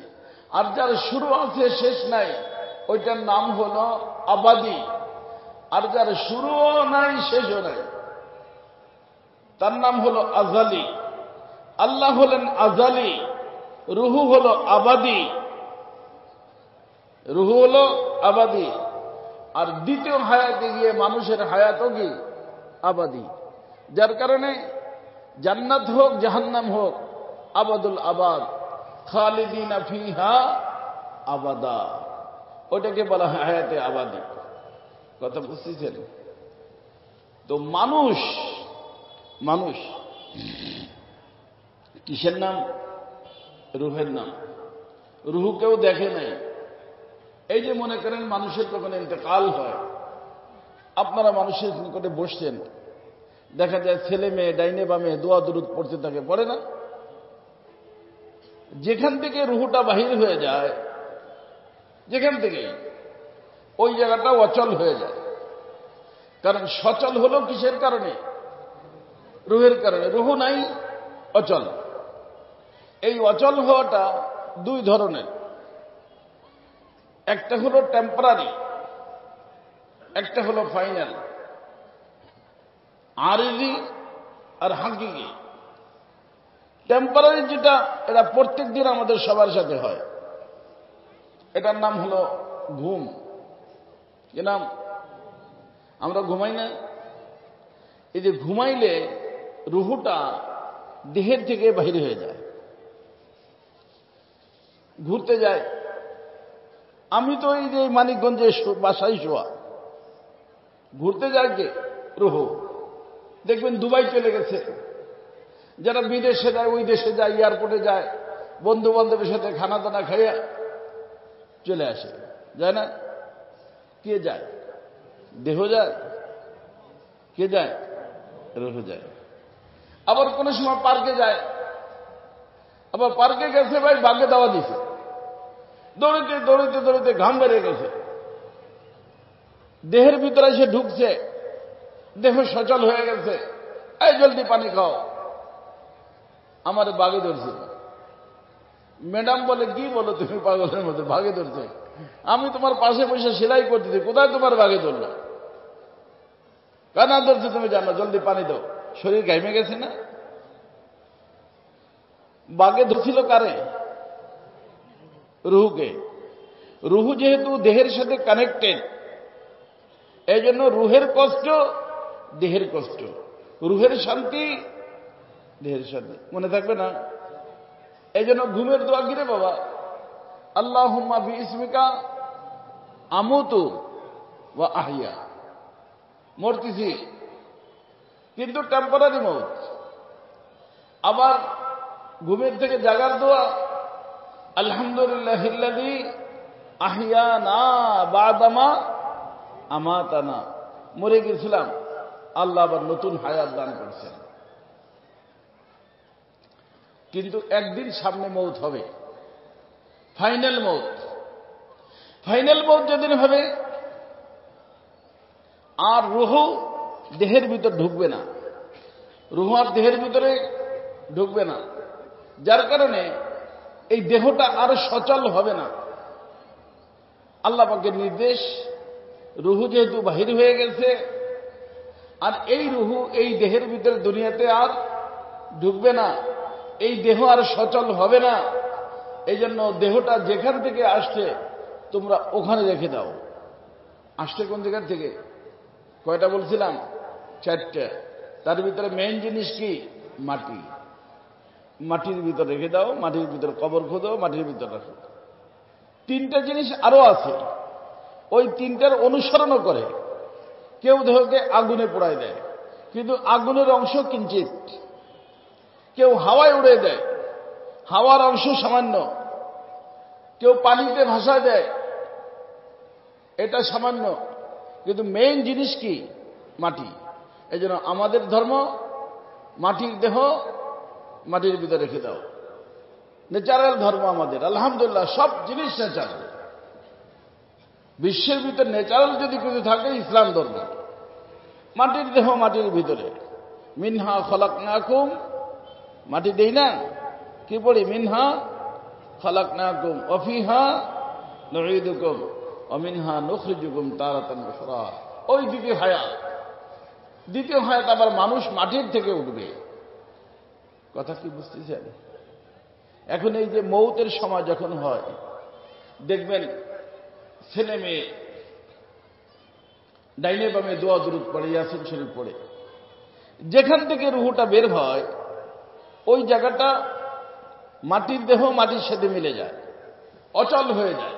Speaker 1: আর যার শুরু আছে শেষ নাই, ওইটার নাম হলো আবাদি। আর যার শুরুও নাই শেষও নাই, তার নাম হলো আজালি। আল্লাহ হলেন আজালি, রুহু হলো আবাদি। রুহু হলো আবাদি। আর দ্বিতীয় হায়াতে গিয়ে মানুষের হায়াতও কি আবাদি। যার কারণে জান্নাত হোক জাহান্নাম হোক, আবাদুল আবাদ, খালিদিনা ফিহা আবাদা, ওটাকে বলা হয় হায়াতে আবাদি। কথা বুঝতেছেন? তো মানুষ কিসের নাম? রুহের নাম। রুহু কেউ দেখে নাই। এই যে মনে করেন মানুষের যখন ইন্তেকাল হয়, আপনারা মানুষের নিকটে বসছেন, দেখা যায় ছেলে মেয়ে ডাইনে বামে দোয়া দুরুদ পড়তে থাকে, পড়ে না? যেখান থেকে রুহুটা বাহির হয়ে যায়, যেখান থেকে, ওই জায়গাটা অচল হয়ে যায়। কারণ সচল হলো কিসের কারণে? রুহের কারণে। রুহু নাই, অচল। এই অচল হওয়াটা দুই ধরনের, একটা হলো টেম্পোরারি, একটা হলো ফাইনাল। আরিজি আর হাকিকি। টেম্পোরারি যেটা, এটা প্রত্যেক দিন আমাদের সবার সাথে হয়, এটার নাম হলো ঘুম। কি নাম? আমরা ঘুমাই না? এই যে ঘুমাইলে রুহুটা দেহের থেকে বাহির হয়ে যায়, ঘুরতে যায়। আমি তো এই যে মানিকগঞ্জে বাসায় শোয়া, ঘুরতে যায় কে? রুহু। দেখবেন দুবাই চলে গেছে, যারা বিদেশে যায়, ওই দেশে যায়, এয়ারপোর্টে যায়, বন্ধু বান্ধবের সাথে খানা দানা খাইয়া চলে আসে, যায় না? কে যায়? দেহ যায়? কে যায়? রুহু যায়। আবার কোন সময় পার্কে যায়, আবার পার্কে গেছে, ভাই বাঘে দাওয়া দিছে, দৌড়িতে দৌড়িতে দৌড়িতে ঘাম বেরিয়ে গেছে, দেহের ভিতরে এসে ঢুকছে, দেহ সচল হয়ে গেছে, এই জলদি পানি খাও, আমার বাঘে ধরছিল। ম্যাডাম বলে, কি বলো তুমি পাগলের মধ্যে, ভাগে ধরছে? আমি তোমার পাশে বসে সেলাই করতেছি, কোথায় তোমার ভাগে ধরলো? কানা ধরছে তুমি জানো, জলদি পানি দাও, শরীর ঘাইমে গেছে না? বাগে ধরছিল কারে? রুহুকে। রুহু যেহেতু দেহের সাথে কানেক্টেড, এই জন্য রুহের কষ্ট দেহের কষ্ট, রুহের শান্তি দেহের শান্তি। মনে থাকবে না? এই জন্য ঘুমের দোয়া গিরে বাবা, আল্লাহুম্মা বিইসমিকা আমুতু ওয়া আহইয়া, মরতেছি কিন্তু টেম্পোরারি মৌত। আবার ঘুমের থেকে জাগার দোয়া, আলহামদুলিল্লাহিল্লাযী আহইয়ানা বা'দামা আমাতানা, মরে গেছিলাম, আল্লাহ আবার নতুন হায়াত দান করছেন। কিন্তু একদিন সামনে মৌত হবে, ফাইনাল মৌত। ফাইনাল মৌত যেদিন হবে, আর রুহ দেহের ভিতর ঢুকবে না, রুহ আর দেহের ভিতরে ঢুকবে না, যার কারণে এই দেহটা আর সচল হবে না। আল্লাহ পাকের নির্দেশ, রুহু যেহেতু বাহির হয়ে গেছে, আর এই রুহু এই দেহের ভিতরে দুনিয়াতে আর ঢুকবে না, এই দেহ আর সচল হবে না। এই জন্য দেহটা যেখান থেকে আসছে তোমরা ওখানে রেখে দাও। আসছে কোন জায়গা থেকে? কয়টা বলছিলাম? 4টা। তার ভিতরে মেইন জিনিস কি? মাটি। মাটির ভিতর রেখে দাও, মাটির ভিতর কবর খোদো, মাটির ভিতর রাখো। 3টা জিনিস আরো আছে, ওই 3টার অনুসরণও করে। কেউ দেহকে আগুনে পোড়ায় দেয়, কিন্তু আগুনের অংশ কিঞ্চিত। কেউ হাওয়ায় উড়ে দেয়, হাওয়ার অংশ সামান্য। কেউ পানিতে ভাসায় দেয়, এটা সামান্য। কিন্তু মেইন জিনিস কি? মাটি। এই জন্য আমাদের ধর্ম, মাটির দেহ মাটির ভিতরে রেখে দাও। ন্যাচারাল ধর্ম আমাদের, আলহামদুলিল্লাহ, সব জিনিস ন্যাচারাল। বিশ্বের ভিতরে ন্যাচারাল যদি কিছু থাকে, ইসলাম ধর্ম। মাটির দেহ মাটির ভিতরে, মিনহা খলাকনাকুম, মাটি দেই না, কি পড়ি? মিনহা খলাকনাকুম ওয়া ফিহা নুঈদুকুম ওয়া মিনহা নুখরিজুকুম তারাতান উখরা। ওই দ্বিতীয় হায়াত। দ্বিতীয় হায়াত আবার মানুষ মাটির থেকে উঠবে। কথা কি বুঝতেছেন? এখন এই যে মৌতের সময় যখন হয়, দেখবেন ছেলে মেয়ে ডাইনে বামে দোয়া দুরূদ পড়ে, ইয়াসিন শরীফ পড়ে। যেখান থেকে রুহুটা বের হয়, ওই জায়গাটা মাটির দেহ মাটির সাথে মিলে যায়, অচল হয়ে যায়।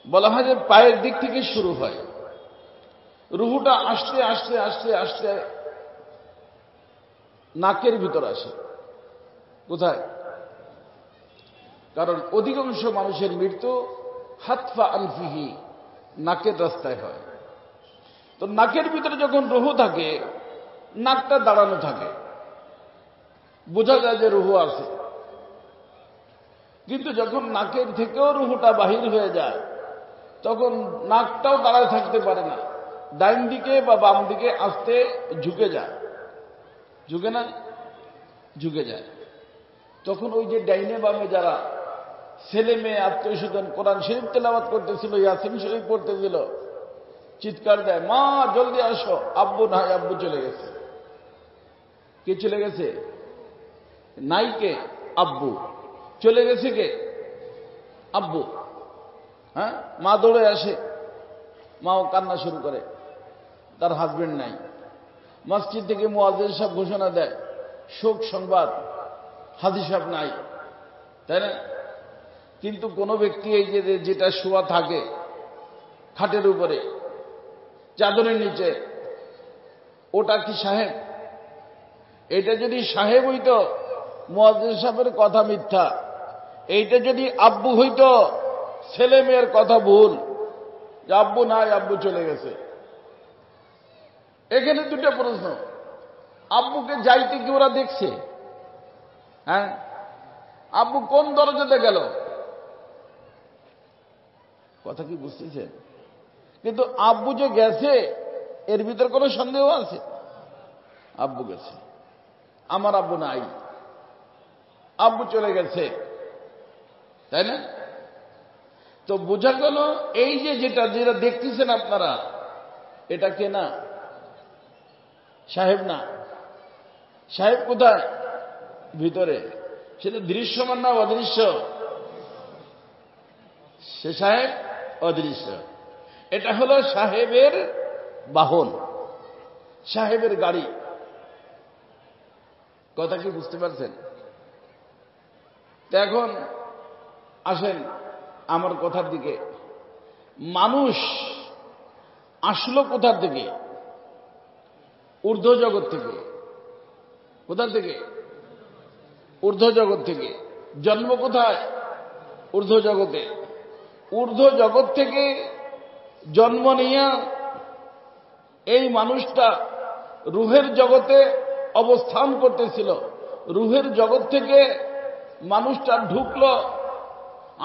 Speaker 1: বলা হয় যে পায়ের দিক থেকে শুরু হয়, রুহুটা আস্তে আস্তে আস্তে আস্তে নাকের ভিতর আসে। কোথায়? কারণ অধিকাংশ মানুষের মৃত্যু হাতফা আনফিহি, নাকের রাস্তায় হয়। তো নাকের ভিতরে যখন রুহু থাকে, নাকটা দাঁড়ানো থাকে, বোঝা যায় যে রুহু আছে। কিন্তু যখন নাকের থেকেও রুহুটা বাহির হয়ে যায়, তখন নাকটাও দাঁড়ায় থাকতে পারে না, ডাইন দিকে বা বাম দিকে আস্তে ঝুঁকে যায়। ঝুঁকে না? ঝুঁকে যায়। তখন ওই যে ডাইনে বামে যারা ছেলে মেয়ে আত্মীয় স্বজন কোরআন শরীফ তেলাওয়াত করতেছিল, ইয়াসিন শরীফ পড়তেছিল, চিৎকার দেয়, মা জলদি আসো, আব্বু নাই, আব্বু চলে গেছে। কে চলে গেছে? নাই কে? আব্বু চলে গেছে। কে? আব্বু। হ্যাঁ, মা দৌড়ে আসে, মাও কান্না শুরু করে, তার হাজবেন্ড নাই। মসজিদ থেকে মুয়াজ্জিন সাহেব ঘোষণা দেয়, শোক সংবাদ, হাজী সাহেব নাই, তাই না? কিন্তু কোন ব্যক্তি এই যে যেটা শোয়া থাকে খাটের উপরে, চাদরের নিচে, ওটা কি সাহেব? এটা যদি সাহেব হইতো, মুয়াজ্জিন সাহেবের কথা মিথ্যা। এইটা যদি আব্বু হইতো, ছেলে মেয়ের কথা ভুল, যে আব্বু নাই, আব্বু চলে গেছে। এখানে দুটো প্রশ্ন, আব্বুকে যাইতে কি ওরা দেখছে? হ্যাঁ, আব্বু কোন দরজাতে গেল? কথা কি বুঝতেছেন? কিন্তু আব্বু যে গেছে, এর ভিতর কোনো সন্দেহ আছে? আব্বু গেছে, আমার আব্বু নাই, আব্বু চলে গেছে। তাই না? তো বোঝা গেল এই যে যেটা যেটা দেখতেছেন আপনারা, এটা কে না? সাহেব না। সাহেব কোথায়? ভিতরে। সেটা দৃশ্যমান না অদৃশ্য? সে সাহেব অদৃশ্য। এটা হলো সাহেবের বাহন, সাহেবের গাড়ি। কথা কি বুঝতে পারছেন? তো এখন আসেন আমার কথার দিকে। মানুষ আসলো কোথার থেকে? ঊর্ধ্ব জগৎ থেকে। কোথা থেকে? ঊর্ধ্ব জগৎ থেকে। জন্ম কোথায়? ঊর্ধ্ব জগতে। ঊর্ধ্ব জগৎ থেকে জন্ম নিয়ে এই মানুষটা রুহের জগতে অবস্থান করতেছিল। রুহের জগৎ থেকে মানুষটা ঢুকলো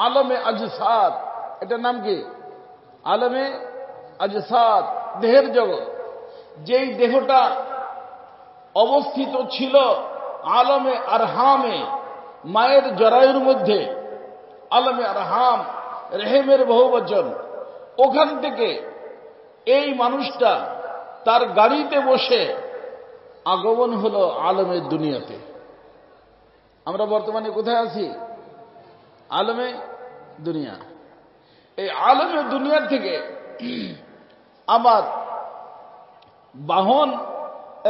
Speaker 1: আলমে আজসাদ। এটার নাম কি? আলমে আজসাদ, দেহের জগৎ। যেই দেহটা অবস্থিত ছিল আলমে আরহামে, মায়ের জরায়ুর মধ্যে। আলমে আরহাম, রেহেমের বহুবচন। ওখান থেকে এই মানুষটা তার গাড়িতে বসে আগমন হলো আলমের দুনিয়াতে। আমরা বর্তমানে কোথায় আছি? আলমে দুনিয়া। এই আলমে দুনিয়া থেকে আবার বাহন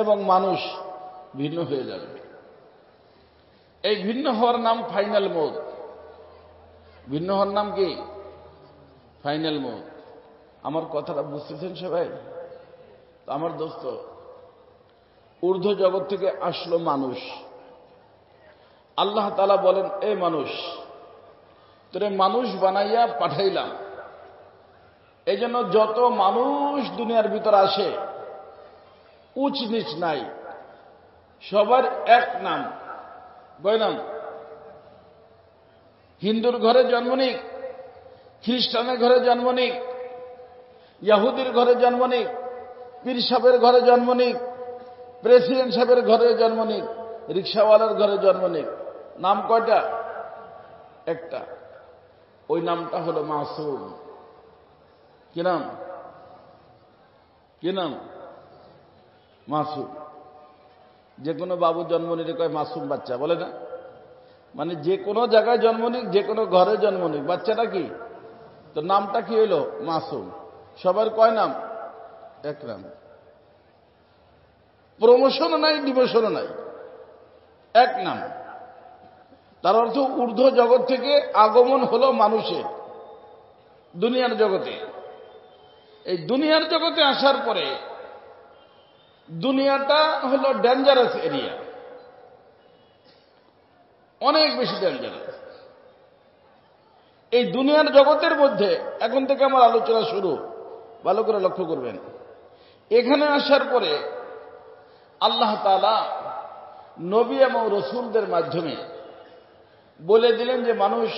Speaker 1: এবং মানুষ ভিন্ন হয়ে যাবে। এই ভিন্ন হওয়ার নাম ফাইনাল মৌত। ভিন্ন হওয়ার নাম কি? ফাইনাল মৌত। আমার কথাটা বুঝতেছেন সবাই? আমার দোস্ত, ঊর্ধ্ব জগৎ থেকে আসলো মানুষ। আল্লাহ তাআলা বলেন, এ মানুষ, তোরে মানুষ বানাইয়া পাঠাইলাম। এই জন্য যত মানুষ দুনিয়ার ভিতর আসে, উচ্চ নিচ নাই, সবার এক নাম। কয় নাম? হিন্দুর ঘরে জন্ম নিক, খ্রিস্টানের ঘরে জন্ম নিক, ইহুদির ঘরে জন্ম নিক, পীর সাহেবের ঘরে জন্ম নিক, প্রেসিডেন্ট সাহেবের ঘরে জন্ম নিক, রিক্সাওয়ালার ঘরে জন্ম নিক, নাম কয়টা? একটা। ওই নামটা হলো মাসুম। কি নাম? কি নাম? মাসুম। যে কোনো বাবু জন্ম নিলে কয় মাসুম বাচ্চা, বলে না? মানে যে কোনো জায়গায় জন্ম নিক, যে কোনো ঘরে জন্ম নিক, বাচ্চাটা কি? তো নামটা কি হইল? মাসুম। সবার কয় নাম? এক নাম। প্রমোশনও নাই, ডিমোশনও নাই, এক নাম। তার অর্থ ঊর্ধ্ব জগৎ থেকে আগমন হলো মানুষের দুনিয়ার জগতে। এই দুনিয়ার জগতে আসার পরে দুনিয়াটা হলো ডেঞ্জারাস এরিয়া, অনেক বেশি ডেঞ্জারাস। এই দুনিয়ার জগতের মধ্যে এখন থেকে আমার আলোচনা শুরু, ভালো করে লক্ষ্য করবেন। এখানে আসার পরে আল্লাহ তাআলা নবী এবং রসুলদের মাধ্যমে বলে দিলেন যে মানুষ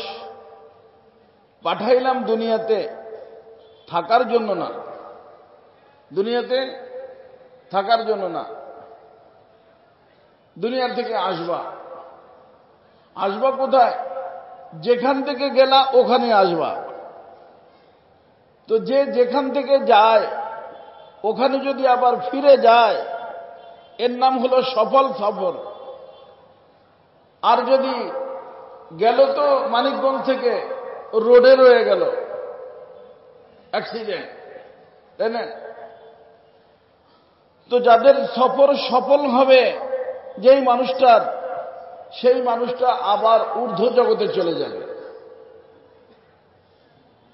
Speaker 1: পাঠাইলাম দুনিয়াতে থাকার জন্য না, দুনিয়াতে থাকার জন্য না, দুনিয়ার থেকে আসবা। আসবা কোথায়? যেখান থেকে গেলা ওখানে আসবা। তো যে যেখান থেকে যায় ওখানে যদি আবার ফিরে যায়, এর নাম হলো সফল সফর। আর যদি গেল তো মানিকগঞ্জ থেকে রোডে রয়ে গেল, অ্যাক্সিডেন্ট, তাই না? তো যাদের সফর সফল হবে যেই মানুষটার, সেই মানুষটা আবার ঊর্ধ্ব জগতে চলে যাবে।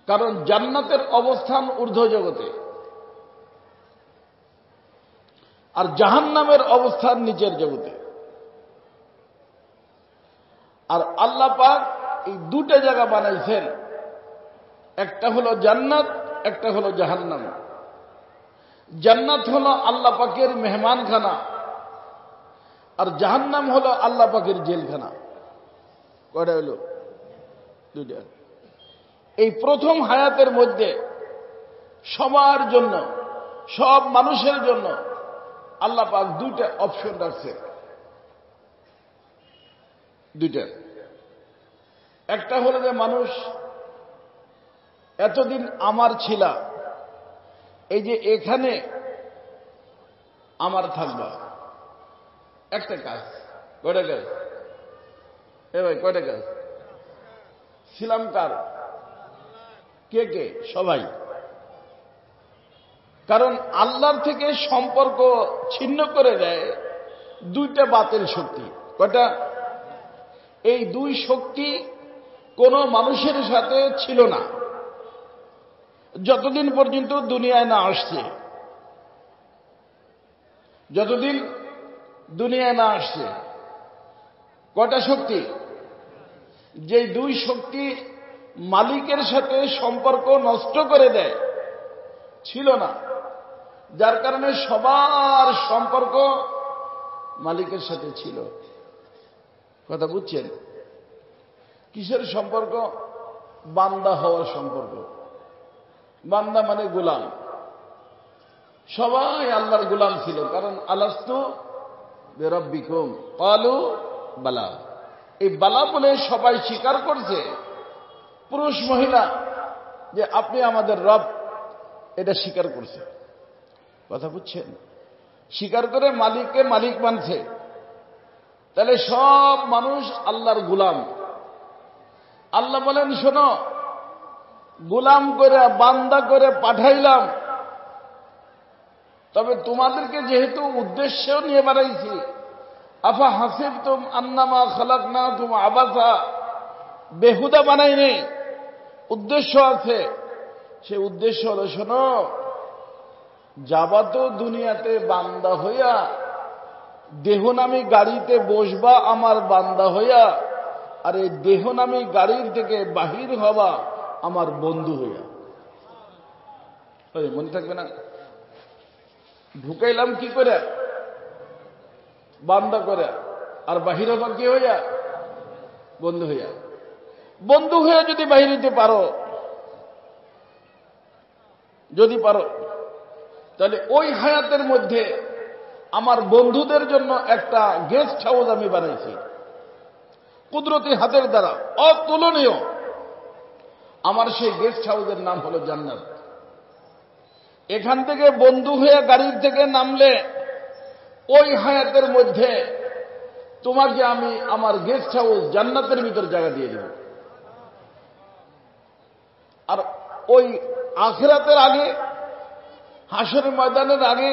Speaker 1: কারণ জান্নাতের অবস্থান ঊর্ধ্ব জগতে, আর জাহান্নামের অবস্থান নিচের জগতে। আর আল্লাহ পাক এই দুটো জায়গা বানাইছেন, একটা হলো জান্নাত, একটা হলো জাহান্নাম। জান্নাত হলো আল্লাহ পাকের মেহমানখানা, আর জাহান্নাম হলো আল্লাহ পাকের জেলখানা। কয়টা হলো? দুইটা। এই প্রথম হায়াতের মধ্যে সবার জন্য, সব মানুষের জন্য আল্লাহ পাক দুইটা অপশন রাখছে। দুইটা। একটা হলো যে মানুষ এতদিন আমার ছিলা, এই যে এখানে আমার থাকবা, একটা কাজ। কয়টা কাজ? এ ভাই কয়টা কাজ? ছিলাম কার? কে কে? সবাই। কারণ আল্লাহর থেকে সম্পর্ক ছিন্ন করে দেয় দুইটা বাতিল শক্তি। কয়টা? এই দুই শক্তি কোন মানুষের সাথে ছিল না যতদিন পর্যন্ত দুনিয়ায় না আসছে। যতদিন দুনিয়ায় না আসছে কয়টা শক্তি? যে দুই শক্তি মালিকের সাথে সম্পর্ক নষ্ট করে দেয়, ছিল না, যার কারণে সবার সম্পর্ক মালিকের সাথে ছিল। কথা বুঝছেন? কিসের সম্পর্ক? বান্দা হওয়ার সম্পর্ক। বান্দা মানে গোলাম। সবাই আল্লাহর গোলাম ছিল, কারণ আলাস্তু বিরাব্বিকুম ক্বালু বালা। এই বালা বলে সবাই স্বীকার করছে, পুরুষ মহিলা, যে আপনি আমাদের রব, এটা স্বীকার করছে। কথা বুঝছেন? স্বীকার করে মালিককে মালিক মানছে। তাহলে সব মানুষ আল্লাহর গোলাম। আল্লাহ বলেন, শোনো, গোলাম করে বান্দা করে পাঠাইলাম, তবে তোমাদেরকে যেহেতু উদ্দেশ্য নিয়ে বাড়াইছি, আফা হাসিবতুম আন্নামা খালাকনাকুম আবাসা, বেহুদা বানাই নেই, উদ্দেশ্য আছে। সে উদ্দেশ্য হলো, শোনো, যাবা তো দুনিয়াতে বান্দা হইয়া, দেহনামী গাড়িতে বসবা আমার বান্দা হইয়া, আর এই দেহনামী গাড়ির থেকে বাহির হবা আমার বন্ধু হইয়া। মনে থাকবে না? ঢুকাইলাম কি করে? বান্দা করে। আর বাহির হবা কি হইয়া? বন্ধু হইয়া। বন্ধু হইয়া যদি বাহির হইতে পারো, যদি পারো, তাহলে ওই হায়াতের মধ্যে আমার বন্ধুদের জন্য একটা গেস্ট হাউস আমি বানাইছি কুদরতি হাতের দ্বারা, অতুলনীয়। আমার সেই গেস্ট হাউসের নাম হলো জান্নাত। এখান থেকে বন্ধু হয়ে গাড়ির থেকে নামলে ওই হায়াতের মধ্যে তোমাকে আমি আমার গেস্ট হাউস জান্নাতের ভিতর জায়গা দিয়ে দেব। আর ওই আখিরাতের আগে, হাসরের ময়দানের আগে,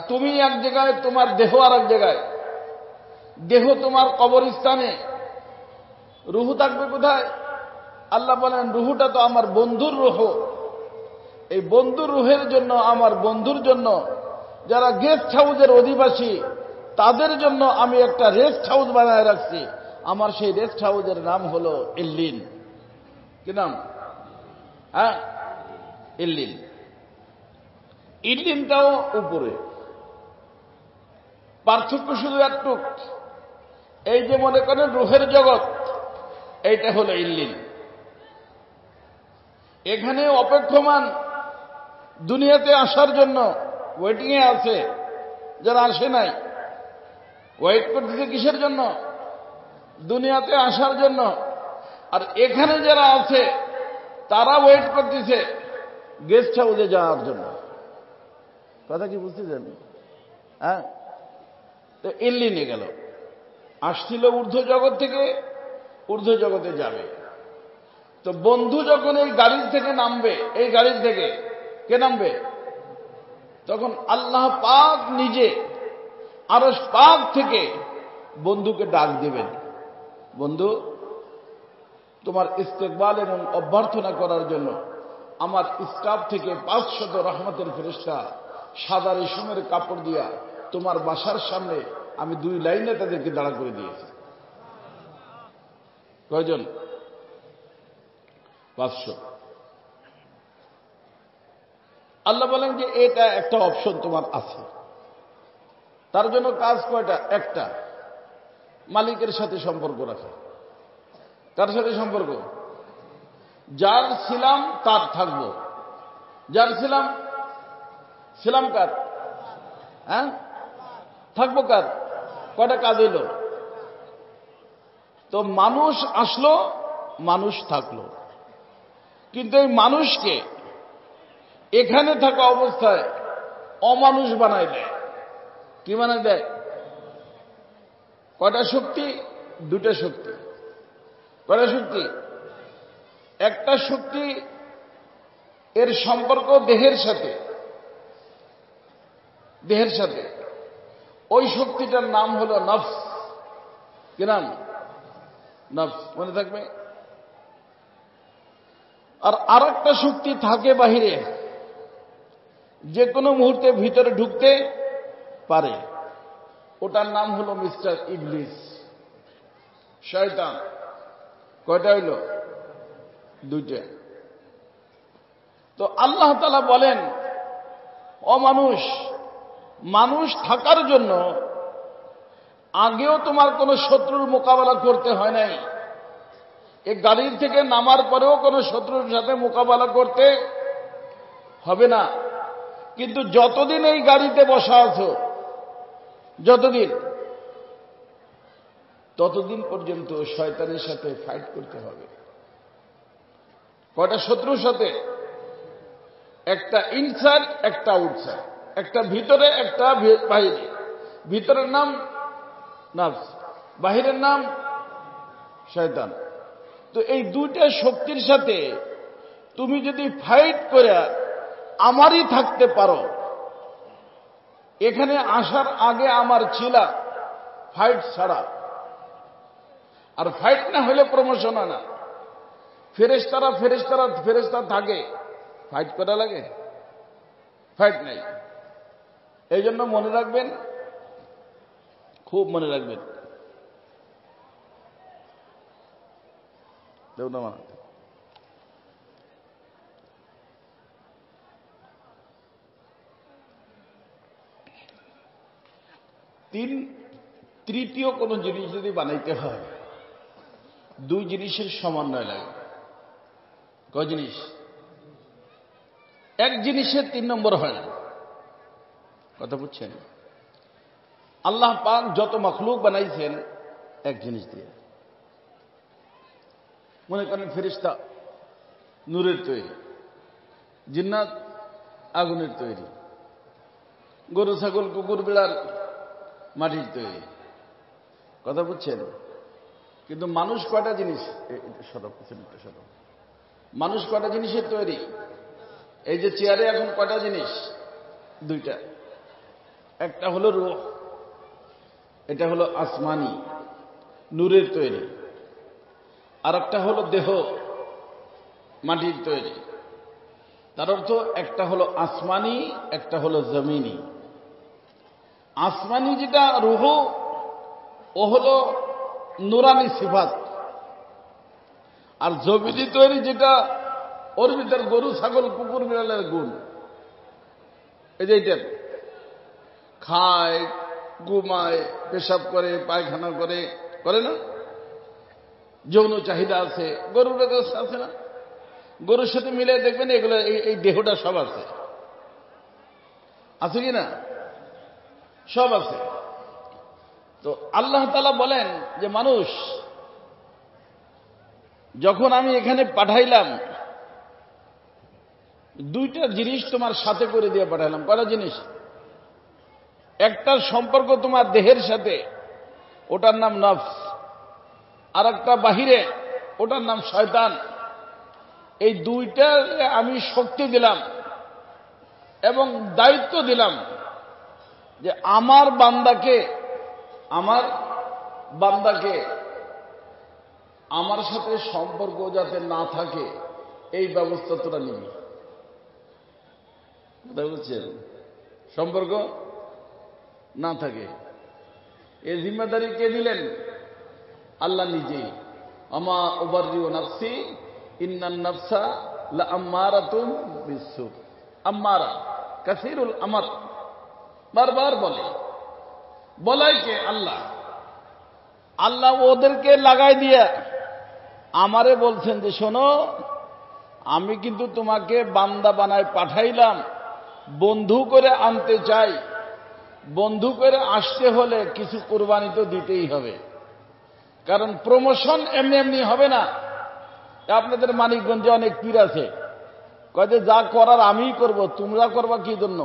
Speaker 1: তুমি এক জায়গায়, তোমার দেহ আর এক জায়গায়। দেহ তোমার কবরস্থানে, রুহু থাকবে কোথায়? আল্লাহ বলেন, রুহুটা তো আমার বন্ধুর রুহ। এই বন্ধুর রুহের জন্য, আমার বন্ধুর জন্য, যারা গেস্ট হাউসের অধিবাসী, তাদের জন্য আমি একটা রেস্ট হাউস বানায় রাখছি। আমার সেই রেস্ট হাউসের নাম হলো ইল্লিন। কি নাম? হ্যাঁ, ইল্লিন। ইল্লিনটাও উপরে। পার্থক্য শুধু একটু, এই যে মনে করেন রুহের জগৎ, এইটা হলো ইল্লিন। এখানে অপেক্ষমান দুনিয়াতে আসার জন্য ওয়েটিং এ আছে, যারা আসে নাই ওয়েট করতেছে কিসের জন্য? দুনিয়াতে আসার জন্য। আর এখানে যারা আছে তারা ওয়েট করতেছে গেস্ট হাউসে যাওয়ার জন্য। কথা কি বুঝতেছেন? হ্যাঁ, তো ইল্লিনে গেল, আসছিল ঊর্ধ্ব জগৎ থেকে, ঊর্ধ্ব জগতে যাবে। তো বন্ধু যখন এই গাড়ির থেকে নামবে, এই গাড়ির থেকে কে নামবে? তখন আল্লাহ পাক নিজে আরশ পাক থেকে বন্ধুকে ডাক দিবেন, বন্ধু, তোমার ইস্তেকবাল এবং অভ্যর্থনা করার জন্য আমার স্টাফ থেকে 500 রহমতের ফেরেশতা সাদা রেশমের কাপড় দিয়া তোমার বাসার সামনে আমি 2 লাইনে তাদেরকে দাঁড়া করে দিয়েছি। কয়জন? 500। আল্লাহ বলেন যে এটা একটা অপশন তোমার আছে। তার জন্য কাজ কয়টা? একটা, মালিকের সাথে সম্পর্ক রাখা। কার সাথে সম্পর্ক? যার ছিলাম তার থাকবো। যার ছিলাম, ছিলাম কার? হ্যাঁ, থাকবো কার? কয়টা কাজ হইল? তো মানুষ আসলো, মানুষ থাকলো, কিন্তু এই মানুষকে এখানে থাকা অবস্থায় অমানুষ বানায় দেয়। কি বানায় দেয়? কয়টা শক্তি? দুটা শক্তি। কয়টা শক্তি? একটা শক্তি এর সম্পর্ক দেহের সাথে, দেহের সাথে। ওই শক্তিটার নাম হলো নফস। কি নাম? নফস। মনে থাকবে। আর আরেকটা শক্তি থাকে বাহিরে, যে কোনো মুহূর্তে ভিতরে ঢুকতে পারে। ওটার নাম হলো মিস্টার ইবলিস, শয়তান। কয়টা হইল? দুইটা। তো আল্লাহ তাআলা বলেন, অমানুষ, মানুষ থাকার জন্য আগেও তোমার কোনো শত্রুর মোকাবেলা করতে হয় নাই, এই গাড়ির থেকে নামার পরেও কোনো শত্রুর সাথে মোকাবেলা করতে হবে না। কিন্তু যতদিন এই গাড়িতে বসা আছো, যতদিন, ততদিন পর্যন্ত শয়তানের সাথে ফাইট করতে হবে। কয়টা শত্রুর সাথে? একটা ইনসাইড, একটা আউটসাইড, একটা ভিতরে, একটা বাহিরে। ভিতরের নাম নফস, বাহিরের নাম শয়তান। তো এই দুইটা শক্তির সাথে তুমি যদি ফাইট করে আমারই থাকতে পারো, এখানে আসার আগে আমার ছিল ফাইট ছাড়া। আর ফাইট না হলে প্রমোশন হয় না। ফেরেশতারা থাকে, ফাইট করা লাগে? ফাইট নাই। এই জন্য মনে রাখবেন, খুব মনে রাখবেন। তৃতীয় কোন জিনিস যদি বানাইতে হয়, দুই জিনিসের সমন্বয় লাগে। কয় জিনিস? এক জিনিসের তিন নম্বর হয় না। কথা বুঝছেন? আল্লাহ পাক যত মাখলুক বানাইছেন এক জিনিস দিয়ে। মনে করেন ফেরেশতা নূরের তৈরি, জিন্নাত আগুনের তৈরি, গরু ছাগল কুকুর বিড়াল মাটির তৈরি। কথা বুঝছেন? কিন্তু মানুষ কয়টা জিনিস? মানুষ কয়টা জিনিসের তৈরি? এই যে চেয়ারে এখন কয়টা জিনিস? দুইটা। একটা হলো রূহ, এটা হলো আসমানি নূরের তৈরি। আর একটা হলো দেহ, মাটির তৈরি। তার অর্থ একটা হলো আসমানি, একটা হলো জমিনি। আসমানি যেটা রূহ, ও হলো নুরানি সিফাত। আর জমিনি তৈরি যেটা, ওর ভিতর গরু ছাগল কুকুর বিড়ালের গুণ। এই যে এটা খায়, ঘুমায়, পেশাব করে, পায়খানা করে, করে না? যৌন চাহিদা আছে, গরুর আছে না? গরুর সাথে মিলে দেখবেন এগুলো, এই দেহটা সব আছে। আছে কি না? সব আছে। তো আল্লাহ তাআলা বলেন যে মানুষ, যখন আমি এখানে পাঠাইলাম, দুইটা জিনিস তোমার সাথে করে দিয়ে পাঠাইলাম। কয়টা জিনিস? একটার সম্পর্ক তোমার দেহের সাথে, ওটার নাম নফস। আর একটা বাহিরে, ওটার নাম শয়তান। এই দুইটা আমি শক্তি দিলাম এবং দায়িত্ব দিলাম যে আমার বান্দাকে আমার সাথে সম্পর্ক যাতে না থাকে এই ব্যবস্থা তোরা নিবি। বুঝছেন? সম্পর্ক না থাকে, এই জিম্মেদারি কে দিলেন? আল্লাহ নিজেই। আমা উবাররিউ নাফসি ইন্নান নাফসা লাআম্মারাতুম বিসসু। আম্মারা কাসীরুল আমর, বারবার বলাই কে? আল্লাহ। আল্লাহ ওদেরকে লাগাই দিয়ে আমারে বলছেন যে শোনো, আমি কিন্তু তোমাকে বান্দা বানায় পাঠাইলাম, বন্ধু করে আনতে চাই। বন্ধু করে আসতে হলে কিছু কুরবানি তো দিতেই হবে। কারণ প্রমোশন এমনি এমনি হবে না। আপনাদের মানিকগঞ্জে অনেক পীর আছে, কয় যে যা করার আমিই করব, তোমরা করবা কি জন্য?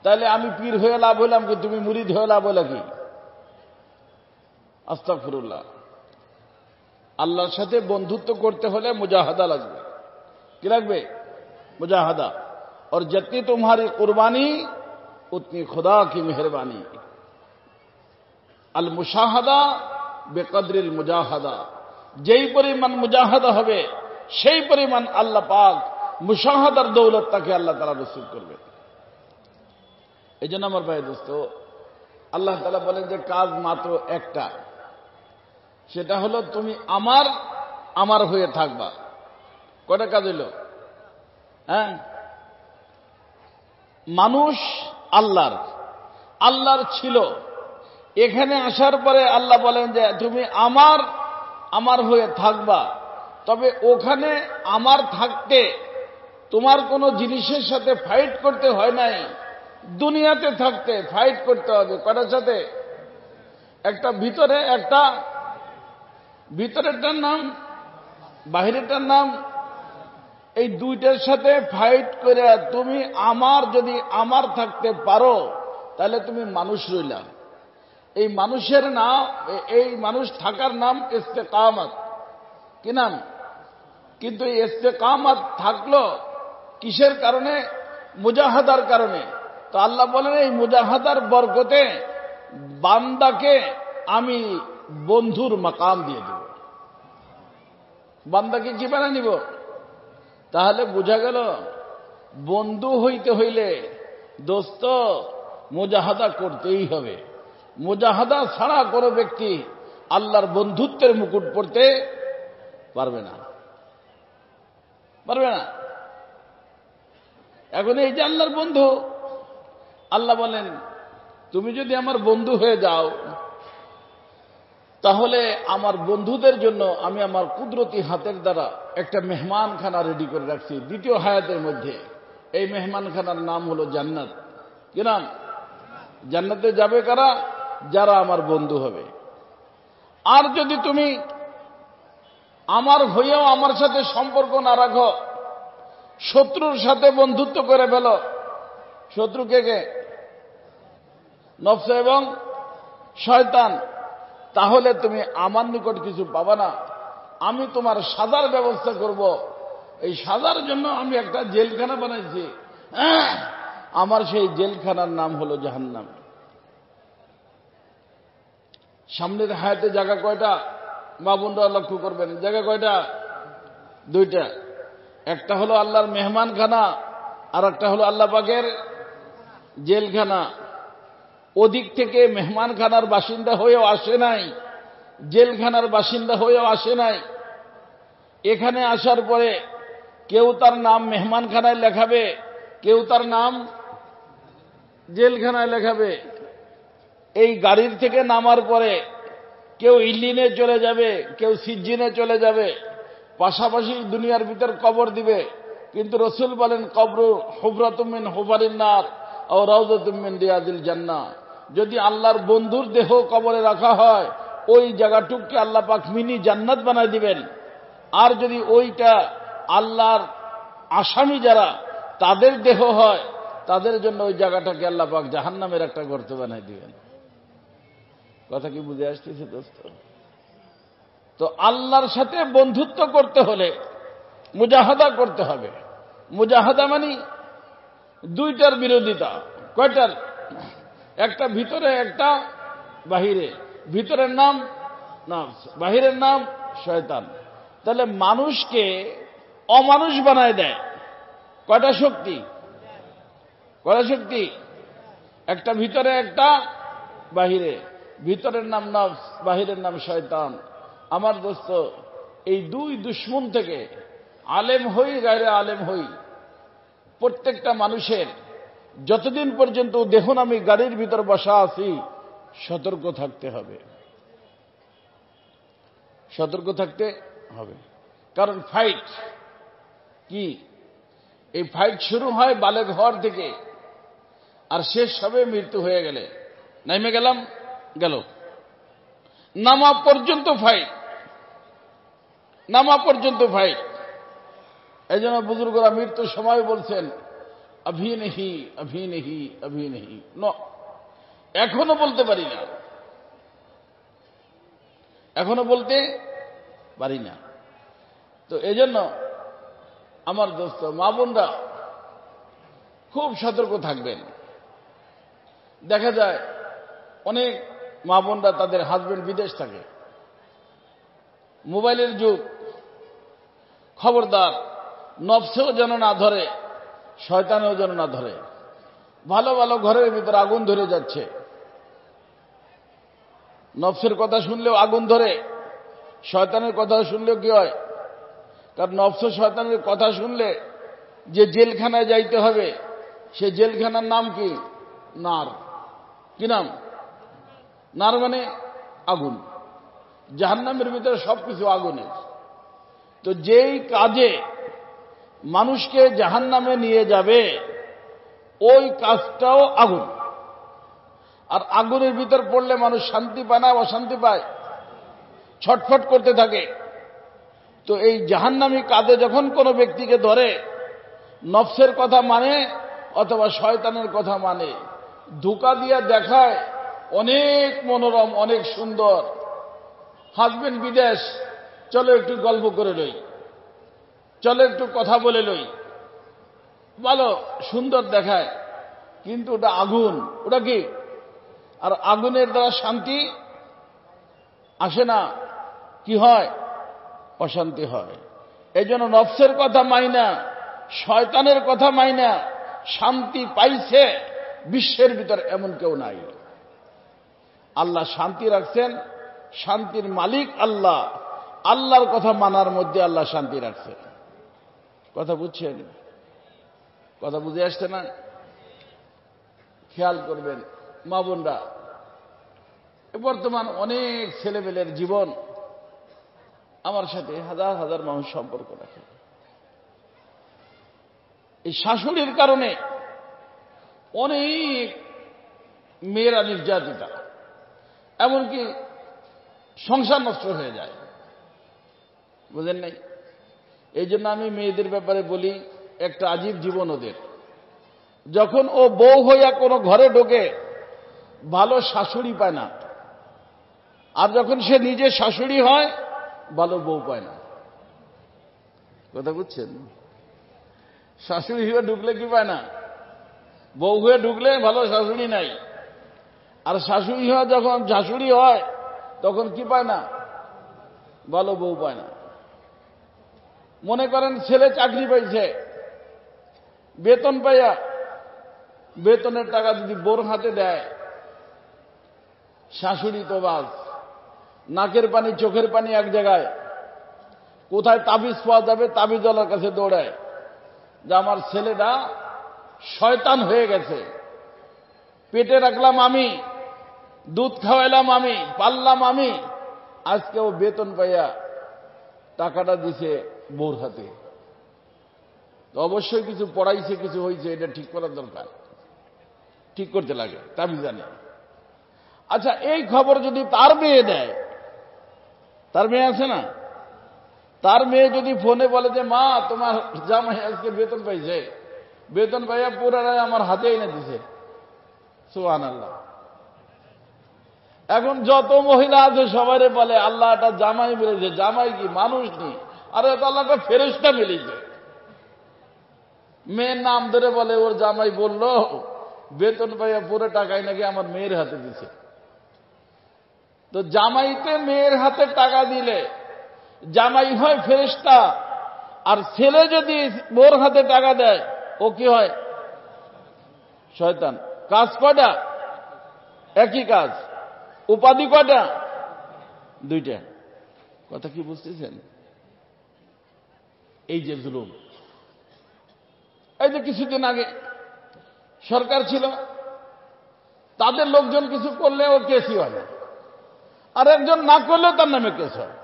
Speaker 1: তাহলে আমি পীর হয়ে লাভ হইলাম কি, তুমি মুরিদ হয়ে লাভ হইলা কি? আস্তাগফিরুল্লাহ। আল্লাহর সাথে বন্ধুত্ব করতে হলে মুজাহাদা লাগবে। কি লাগবে? मुजाहदा। और जितनी तुम्हारी कुर्बानी उतनी खुदा की मेहरबानी। अल मुशाहदा बेकद्रिल मुजाहदा। যেই পরিমাণ মুজাহাদা হবে সেই পরিমাণ আল্লাহ পাক মুশাহাদার দৌলত তাকে আল্লাহ তাআলা নসিব করবে। এই জন্য আমার ভাই দোস্ত, আল্লাহ তাআলা বলেন যে কাজ মাত্র একটা, সেটা হলো তুমি আমার হয়ে থাকবা। কয়টা কাজ হইল? হ্যাঁ, মানুষ আল্লাহর ছিল, এখানে আসার পরে আল্লাহ বলেন যে তুমি আমার হয়ে থাকবা। তবে ওখানে আমার থাকতে তোমার কোনো জিনিসের সাথে ফাইট করতে হয় নাই, দুনিয়াতে থাকতে ফাইট করতে হবে। কটার সাথে? একটা ভিতরেরটার নাম, বাহিরেরটার নাম, এই দুইটার সাথে ফাইট করে তুমি যদি আমার থাকতে পারো তাহলে তুমি মানুষ রইলা। এই মানুষের নাম, এই মানুষ থাকার নাম ইস্তেকামত। কি নাম? কিন্তু এই ইস্তেকামত থাকলো কিসের কারণে? মুজাহাদার কারণে। তো আল্লাহ বলেন এই মুজাহাদার বরকতে বান্দাকে আমি বন্ধুর মাকাম দিয়ে দেব। বান্দাকে কি বানিয়ে নিব? তাহলে বোঝা গেল বন্ধু হইতে হইলে দোস্ত মুজাহাদা করতেই হবে। মুজাহাদা ছাড়া কোনো ব্যক্তি আল্লাহর বন্ধুত্বের মুকুট পড়তে পারবে না। এখন এই যে আল্লাহর বন্ধু, আল্লাহ বলেন তুমি যদি আমার বন্ধু হয়ে যাও তাহলে আমার বন্ধুদের জন্য আমি আমার কুদরতি হাতের দ্বারা একটা মেহমানখানা রেডি করে রাখছি দ্বিতীয় হায়াতের মধ্যে। এই মেহমানখানার নাম হলো জান্নাত। কি নাম? জান্নাতে যাবে কারা? যারা আমার বন্ধু হবে। আর যদি তুমি আমার হইয়াও আমার সাথে সম্পর্ক না রাখো, শত্রুর সাথে বন্ধুত্ব করে ফেলো। শত্রু কে? নফস এবং শয়তান। তাহলে তুমি আমার নিকট কিছু পাবা না। আমি তোমার সাজার ব্যবস্থা করব। এই সাজার জন্য আমি একটা জেলখানা বানাইছি। আমার সেই জেলখানার নাম হলো জাহান্নাম। সামনের হায়াতে জায়গা কয়টা? মা বোনরা লক্ষ্য করবেন, জায়গা কয়টা? দুইটা। একটা হলো আল্লাহর মেহমানখানা, আর একটা হলো আল্লাহ পাকের জেলখানা। ওদিক থেকে মেহমানখানার বাসিন্দা হয়েও আসে নাই, জেলখানার বাসিন্দা হয়েও আসে নাই। এখানে আসার পরে কেউ তার নাম মেহমানখানায় লেখাবে, কেউ তার নাম জেলখানায় লেখাবে। এই গাড়ির থেকে নামার পরে কেউ ইল্লিনে চলে যাবে, কেউ সিজ্জিনে চলে যাবে, পাশাপাশি দুনিয়ার ভিতর কবর দিবে। কিন্তু রসুল বলেন কবরু হুফরাতুম মিন হুফারিন নার আও রাউযাতুম মিন রিয়াদিল জান্নাহ। যদি আল্লাহর বন্ধুর দেহ কবরে রাখা হয় ওই জায়গাটুককে আল্লাহ পাক মিনি জান্নাত বানায় দিবেন। আর যদি ওইটা আল্লাহর আসামি যারা তাদের দেহ হয় তাদের জন্য ওই জায়গাটাকে আল্লাহ পাক জাহান্নামের একটা গর্ত বানায় দিবেন। কথা কি বুঝে আসতেছে দোস্ত? তো আল্লাহর সাথে বন্ধুত্ব করতে হলে মুজাহাদা করতে হবে। মুজাহাদা মানে দুইটার বিরোধিতা। কয়টার? একটা ভিতরে, একটা বাহিরে। ভিতরের নাম নফস, বাহিরের নাম শয়তান। তাহলে মানুষকে অমানুষ বানায় দেয় কয়টা শক্তি? কয়টা শক্তি? একটা ভিতরে, একটা বাহিরে। ভিতরের নাম নফস, বাহিরের নাম শয়তান। আমার দোস্ত, এই দুই দুশ্মন থেকে আলেম হই গায়রে আলেম হই, প্রত্যেকটা মানুষের যতদিন পর্যন্ত দেখুন আমি গাড়ির ভিতর বসা আছি সতর্ক থাকতে হবে। সতর্ক থাকতে হবে। কারণ ফাইট কি? এই ফাইট শুরু হয় বালেগ হওয়ার থেকে, আর শেষ হবে মৃত্যু হয়ে গেলে। নাইমে গেলাম, গেল। নামা পর্যন্ত ফাইট, নামা পর্যন্ত ফাইট। এই জন্য বুজুর্গরা মৃত্যুর সময় বলছেন অভি নেহি, অভি নেহি, অভি নেহি, এখনো বলতে পারি না, এখনো বলতে পারি না। তো এজন্য আমার দোস্ত মা বোনরা খুব সতর্ক থাকবেন। দেখা যায় অনেক মা বোনরা তাদের হাজবেন্ড বিদেশ থাকে, মোবাইলের যুগ, খবরদার নফসেও যেন না ধরে, শয়তানেও যেন না ধরে। ভালো ভালো ঘরের ভিতরে আগুন ধরে যাচ্ছে, নফসের কথা শুনলেও আগুন ধরে, শয়তানের কথা শুনলেও কি হয়? কারণ নফস শয়তানের কথা শুনলে যে জেলখানায় যাইতে হবে, সে জেলখানার নাম কি? নার। কি নাম? নার মানে আগুন। জাহান্নামের ভিতরে সবকিছু আগুনের। তো যেই কাজে মানুষকে জাহান্নামে নিয়ে যাবে, ওই কাজটাও আগুন। আর আগুনের ভিতর পড়লে মানুষ শান্তি পায় না, অশান্তি পায়, ছটফট করতে থাকে। তো এই জাহান্নামী কাজে যখন কোনো ব্যক্তিকে ধরে, নফসের কথা মানে অথবা শয়তানের কথা মানে, ধোঁকা দিয়ে দেখায় অনেক মনোরম, অনেক সুন্দর, হাজবেন্ড বিদেশ, চলো একটু গল্প করে লই, চলো একটু কথা বলে লই, ভালো সুন্দর দেখায়, কিন্তু ওটা আগুন। ওটা কি? আর আগুনের দ্বারা শান্তি আসে না, কি হয়? অশান্তি হয়। এই জন্য নফসের কথা মাইনা, শয়তানের কথা মাইনা শান্তি পাইছে বিশ্বের ভিতর এমন কেউ নাই। আল্লাহ শান্তি রাখছেন, শান্তির মালিক আল্লাহ। আল্লাহর কথা মানার মধ্যে আল্লাহ শান্তি রাখছেন। কথা বুঝছেন? কথা বুঝে আসছে না? খেয়াল করবেন মা বোনরা, বর্তমান অনেক ছেলেমেয়ের জীবন আমার সাথে হাজার হাজার মানুষ সম্পর্ক রাখে। এই শাশুড়ির কারণে অনেক মেয়েরা নির্যাতিতা, এমনকি সংসার নষ্ট হয়ে যায়। বুঝেন নাই? এই জন্য আমি মেয়েদের ব্যাপারে বলি, একটা আজীব জীবন ওদের। যখন ও বউ হইয়া কোনো ঘরে ঢোকে, ভালো শাশুড়ি পায় না। আর যখন সে নিজে শাশুড়ি হয়, ভালো বউ পায় না। কথা বুঝছেন? শাশুড়ি হয়ে ঢুকলে কি পায় না? বউ হয়ে ঢুকলে ভালো শাশুড়ি নাই। আর শাশুড়ি হয়ে যখন শাশুড়ি হয়, তখন কি পায় না? ভালো বউ পায় না। মনে করেন ছেলে চাকরি পাইছে, বেতন পাইয়া বেতনের টাকা যদি বোর হাতে দেয়, শাশুড়ি তো বাস, নাকের পানি চোখের পানি এক জায়গায়। কোথায় তাবিজ পাওয়া যাবে, তাবিজওয়ালার কাছে দৌড়ায় যে আমার ছেলেটা শয়তান হয়ে গেছে, পেটে রাখলাম আমি, দুধ খাওয়াইলাম আমি, পাললাম আমি, আজকে ও বেতন পাইয়া টাকাটা দিছে বোর হাতে। তো অবশ্যই কিছু পড়াইছে, কিছু হয়েছে, এটা ঠিক করার দরকার, ঠিক করতে লাগে, তাবিজ জানে। আচ্ছা, এই খবর যদি তার মেয়ে দেয়, তার মেয়ে আছে না, তার মেয়ে যদি ফোনে বলে যে মা তোমার জামাই আজকে বেতন পাইছে, বেতন পাইয়া পুরাটাই আমার হাতে এনে দিছে, সুবহানাল্লাহ। এখন যত মহিলা আছে সবাই বলে আল্লাহ এটা জামাই মিলেছে। জামাই কি মানুষ নেই? আরে তো আল্লাহটা ফেরেশতা মিলেছে। মেয়ের নাম ধরে বলে ওর জামাই বলল বেতন পাইয়া পুরো টাকাই নাকি আমার মেয়ের হাতে দিছে। তো জামাইতে মেয়ের হাতে টাকা দিলে জামাই হয় ফেরেশতা, আর ছেলে যদি বোর হাতে টাকা দেয় ও কি হয়? শয়তান। কাজ কয়টা? একই কাজ। উপাধি কয়টা? দুইটা। কথা কি বুঝতেছেন? এই যে জুলুম, এই যে কিছুদিন আগে সরকার ছিল, তাদের লোকজন কিছু করলে ও কেসই হয় না, আর একজন না করলেও তার নামে কেস হয়।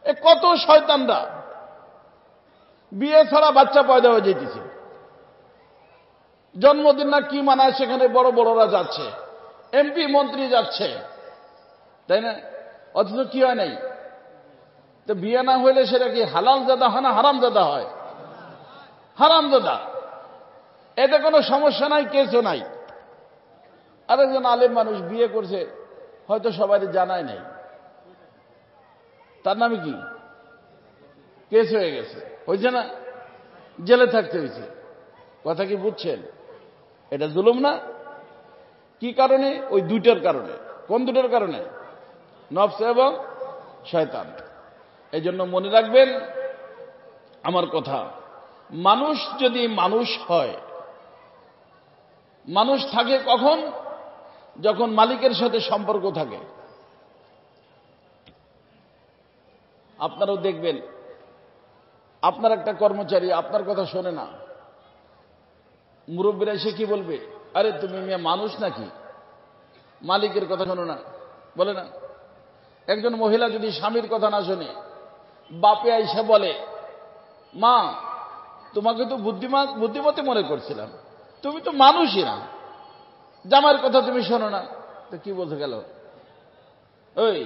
Speaker 1: এ কত শয়তানরা! বিয়ে ছাড়া বাচ্চা পয়দা হয়ে যেতেছে, জন্মদিন না কি মানায়, সেখানে বড় বড়রা যাচ্ছে, এমপি মন্ত্রী যাচ্ছে, তাই না? অথচ কি হয় নাই? তো বিয়ে না হইলে সেটা কি হালাল জাদা হয় না হারাম জাদা হয়? হারাম জাদা। এতে কোনো সমস্যা নাই, কেসও নাই। আরেকজন আলেম মানুষ বিয়ে করছে, হয়তো সবাই জানায় নাই, তার নামে কি কেস হয়ে গেছে, হয়েছে না? জেলে থাকতে হয়েছে। কথা কি বুঝছেন? এটা জুলুম না? কি কারণে? ওই দুইটার কারণে। কোন দুটার কারণে? নফস এবং শয়তান। এই জন্য মনে রাখবেন আমার কথা, মানুষ যদি মানুষ হয়, মানুষ থাকে কখন? যখন মালিকের সাথে সম্পর্ক থাকে। আপনারাও দেখবেন, আপনার একটা কর্মচারী আপনার কথা শোনে না, মুরব্বীরা এসে কি বলবে? আরে তুমি মেয়ে মানুষ নাকি, মালিকের কথা শোনো না, বলে না? একজন মহিলা যদি স্বামীর কথা না শোনে, বাপে আইসা বলে, মা তোমাকে তো বুদ্ধিমতী মনে করছিলাম, তুমি তো মানুষই না, জামাইয়ের কথা তুমি শোনো না। তো কি বলতে গেল? ওই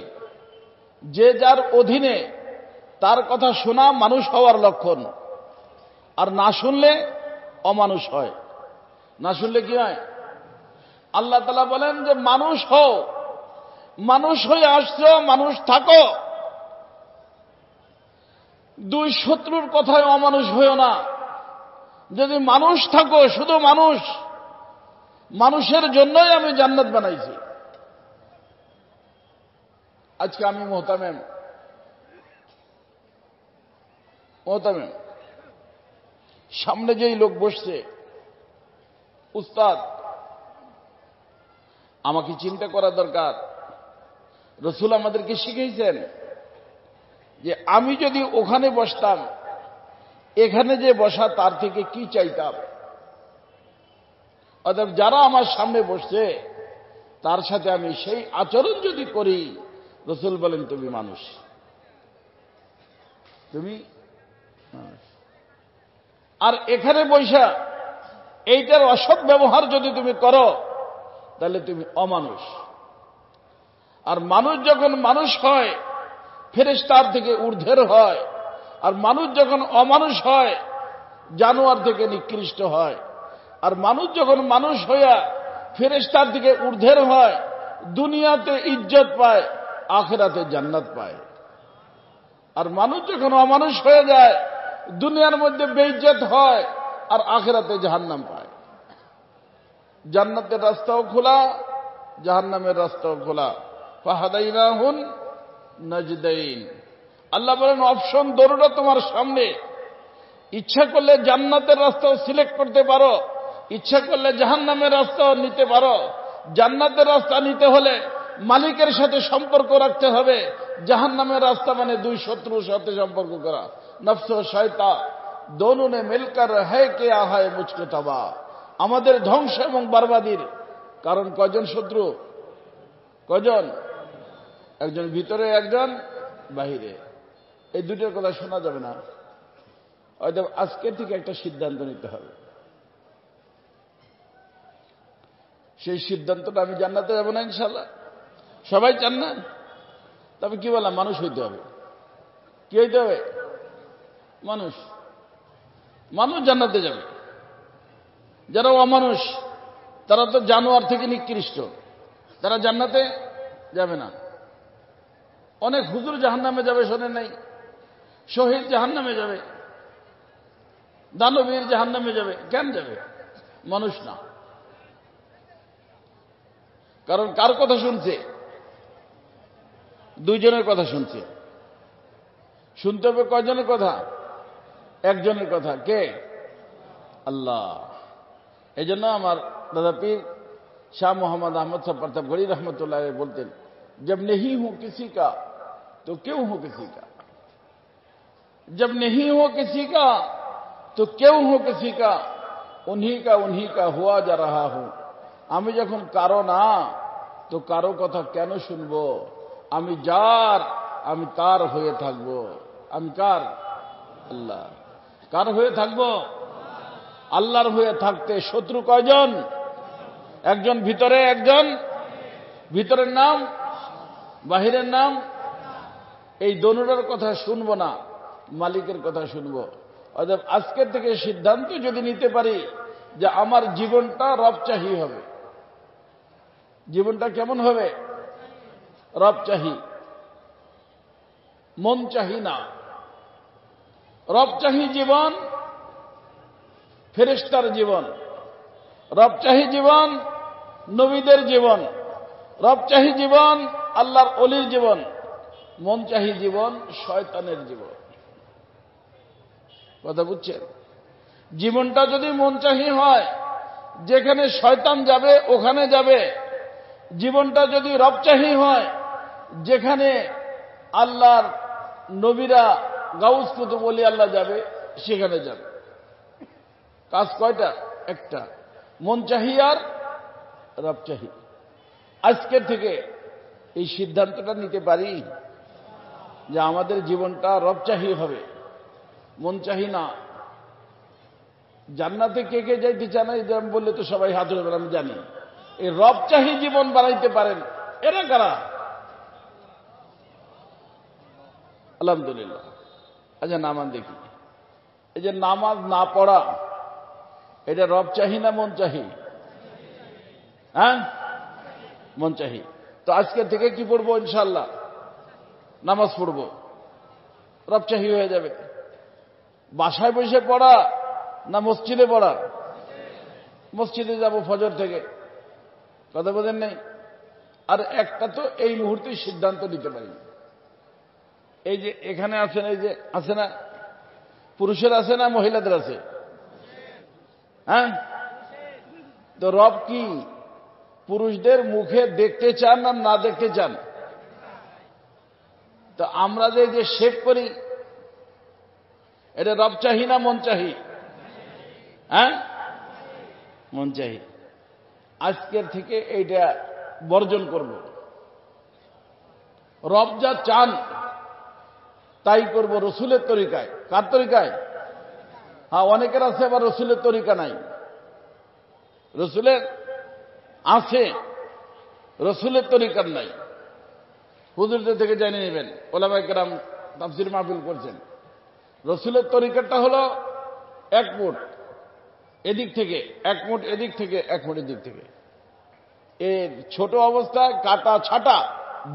Speaker 1: যে যার অধীনে তার কথা শোনা মানুষ হওয়ার লক্ষণ, আর না শুনলে অমানুষ হয়। না শুনলে কি হয়? আল্লাহ তাআলা বলেন যে মানুষ হও, মানুষ হয়ে আসছো, মানুষ থাকো, দুই শত্রুর কথায় অমানুষ হইও না। যদি মানুষ থাকো, শুধু মানুষ, মানুষের জন্যই আমি জান্নাত বানাইছি। আজকে আমি মোহতামেম সামনে যেই লোক বসছে, উস্তাদ, আমাকে চিন্তা করা দরকার। রসুল আমাদেরকে শিখিয়েছেন যে আমি যদি ওখানে বসতাম, এখানে যে বসা তার থেকে কি চাইতাম। অতএব যারা আমার সামনে বসছে তার সাথে আমি সেই আচরণ যদি করি, রসুল বলেন তুমি মানুষ, তুমি মানুষ। আর এখানে বৈশা এইটার অসৎ ব্যবহার যদি তুমি করো, তাহলে তুমি অমানুষ। আর মানুষ যখন মানুষ হয়, ফেরেশতার থেকে ঊর্ধ্বের হয়। আর মানুষ যখন অমানুষ হয়, জানোয়ার থেকে নিকৃষ্ট হয়। আর মানুষ যখন মানুষ হইয়া ফেরেশতার থেকে ঊর্ধ্বের হয়, দুনিয়াতে ইজ্জত পায়, আখিরাতে জান্নাত পায়। আর মানুষ যখন অমানুষ হয়ে যায়, দুনিয়ার মধ্যে বেইজ্জত হয়, আর আখিরাতে জাহান্নাম পায়। জান্নাতের রাস্তাও খোলা, জাহান্নামের রাস্তাও খোলা। ফাহাদাইনাহুন নাজদাইন। আল্লাহ বলেন অপশন দরুরা তোমার সামনে। ইচ্ছা করলে জান্নাতের রাস্তাও সিলেক্ট করতে পারো, ইচ্ছা করলে জাহান্নামের রাস্তাও নিতে পারো। জান্নাতের রাস্তা নিতে হলে মালিকের সাথে সম্পর্ক রাখতে হবে। জাহান্নামের রাস্তা মানে দুই শত্রুর সাথে সম্পর্ক করা। নফস ও শয়তান দোনো নে মিলকর হ্যায় কে আহায় মুঝকো তবা। আমাদের ধ্বংস এবং বরবাদির কারণ কয়জন শত্রু? কয়জন? একজন ভিতরে, একজন বাহিরে। এই দুটোর কথা শোনা যাবে না। হয়তো আজকের থেকে একটা সিদ্ধান্ত নিতে হবে। সেই সিদ্ধান্তটা আমি জান্নাতে যাব না ইনশাআল্লাহ। সবাই চান না? তবে কি বললাম, মানুষ হইতে হবে। কি হইতে হবে? মানুষ। মানুষ জান্নাতে যাবে। যারা অমানুষ, তারা তো জানোয়ার থেকে নিকৃষ্ট, তারা জান্নাতে যাবে না। অনেক হুজুর জাহান্নামে যাবে, শোনেন নাই? শহীদ জাহান্নামে যাবে, দানবীর জাহান্নামে যাবে। কেন যাবে? মানুষ না। কারণ কার কথা শুনছে? দুইজনের কথা শুনছে। শুনতে হবে কয়জনের কথা? একজনের কথা। কে? আল্লাহ। এই জন্য আমার দাদা পীর শাহ মোহাম্মদ আহমদ সাহেব প্রতাপগড়ী রহমতুল্লাহ বলতেন, जब नहीं हो किसी का तो क्यों हो किसी का, जब नहीं हो किसी का तो क्यों हो किसी का, उन्हीं का हुआ जा रहा हूं। আমি যখন কারো না, তো কারো কথা কেন শুনবো? আমি যার, আমি তার হয়ে থাকবো। আমি কার? আল্লাহ। কার হয়ে থাকবো? আল্লাহর হয়ে থাকতে শত্রু কয়জন? একজন ভিতরে, একজন ভিতরের নাম, বাহিরের নাম এই দোনোটার কথা শুনবো না, মালিকের কথা শুনবো। অর্থাৎ আজকের থেকে সিদ্ধান্ত যদি নিতে পারি যে আমার জীবনটা রবচাহী হবে। জীবনটা কেমন হবে? রবচাহী, মন চাহি না। রবচাহী জীবন ফেরেশতার জীবন, রবচাহী জীবন নবীদের জীবন, রবচাহী জীবন আল্লাহর ওলির জীবন, মন চাহি জীবন শয়তানের জীবন। কথা বুঝছেন? জীবনটা যদি মন চাহি হয়, যেখানে শয়তান যাবে ওখানে যাবে। জীবনটা যদি রবচাহী হয়, যেখানে আল্লাহর নবীরা গাউস কুতুব ওলি আল্লাহ যাবে সেখানে যাবে। কাজ কয়টা? একটা, মন চাহি আর রবচাহী। আজকের থেকে এই সিদ্ধান্তটা নিতে পারি যে আমাদের জীবনটা রবচাহী হবে, মন চাহি না। জান্নাতে কে কে যাইতে চান আমি বললে তো সবাই হাত ধরে আমি জানি। এই রবচাহী জীবন বানাইতে পারেন এরা কারা? আলহামদুলিল্লাহ। আচ্ছা নামান দেখি, এই যে নামাজ না পড়া, এটা রবচাহী না মন চাহি? হ্যাঁ, মন চাহি। তো আজকে থেকে কি পড়বো? ইনশাআল্লাহ নামাজ পড়বো, রবচাহী হয়ে যাবে। বাসায় বসে পড়া না মসজিদে পড়া? মসজিদে যাব ফজর থেকে। কথা বোঝেন নেই? আর একটা তো এই মুহূর্তে সিদ্ধান্ত নিতে পারি। এই যে এখানে আছেন, এই যে আছে না, পুরুষের আছে না মহিলাদের আছে? হ্যাঁ, তো রব কি পুরুষদের মুখে দেখতে চান না না দেখতে চান? তো আমরা যে শেভ করি, এটা রব চাহি না মন চাহি? হ্যাঁ, মন চাহি। আজকের থেকে এইটা বর্জন করব। রব যা চান তাই করব, রসুলের তরিকায়। কার তরিকায়? হ্যাঁ, অনেকের আছে আবার রসুলের তরিকা নাই। রসুলের আছে, রসুলের তরিকার নাই। হুজুরদের থেকে জেনে নেবেন, ওলামায়ে কেরাম তাফসীর মাহফিল করছেন। রসুলের তরিকাটা হলো এক মুঠ এদিক থেকে, এক মুঠ এদিক থেকে, এক মুঠ এদিক থেকে। এর ছোট অবস্থায় কাটা ছাটা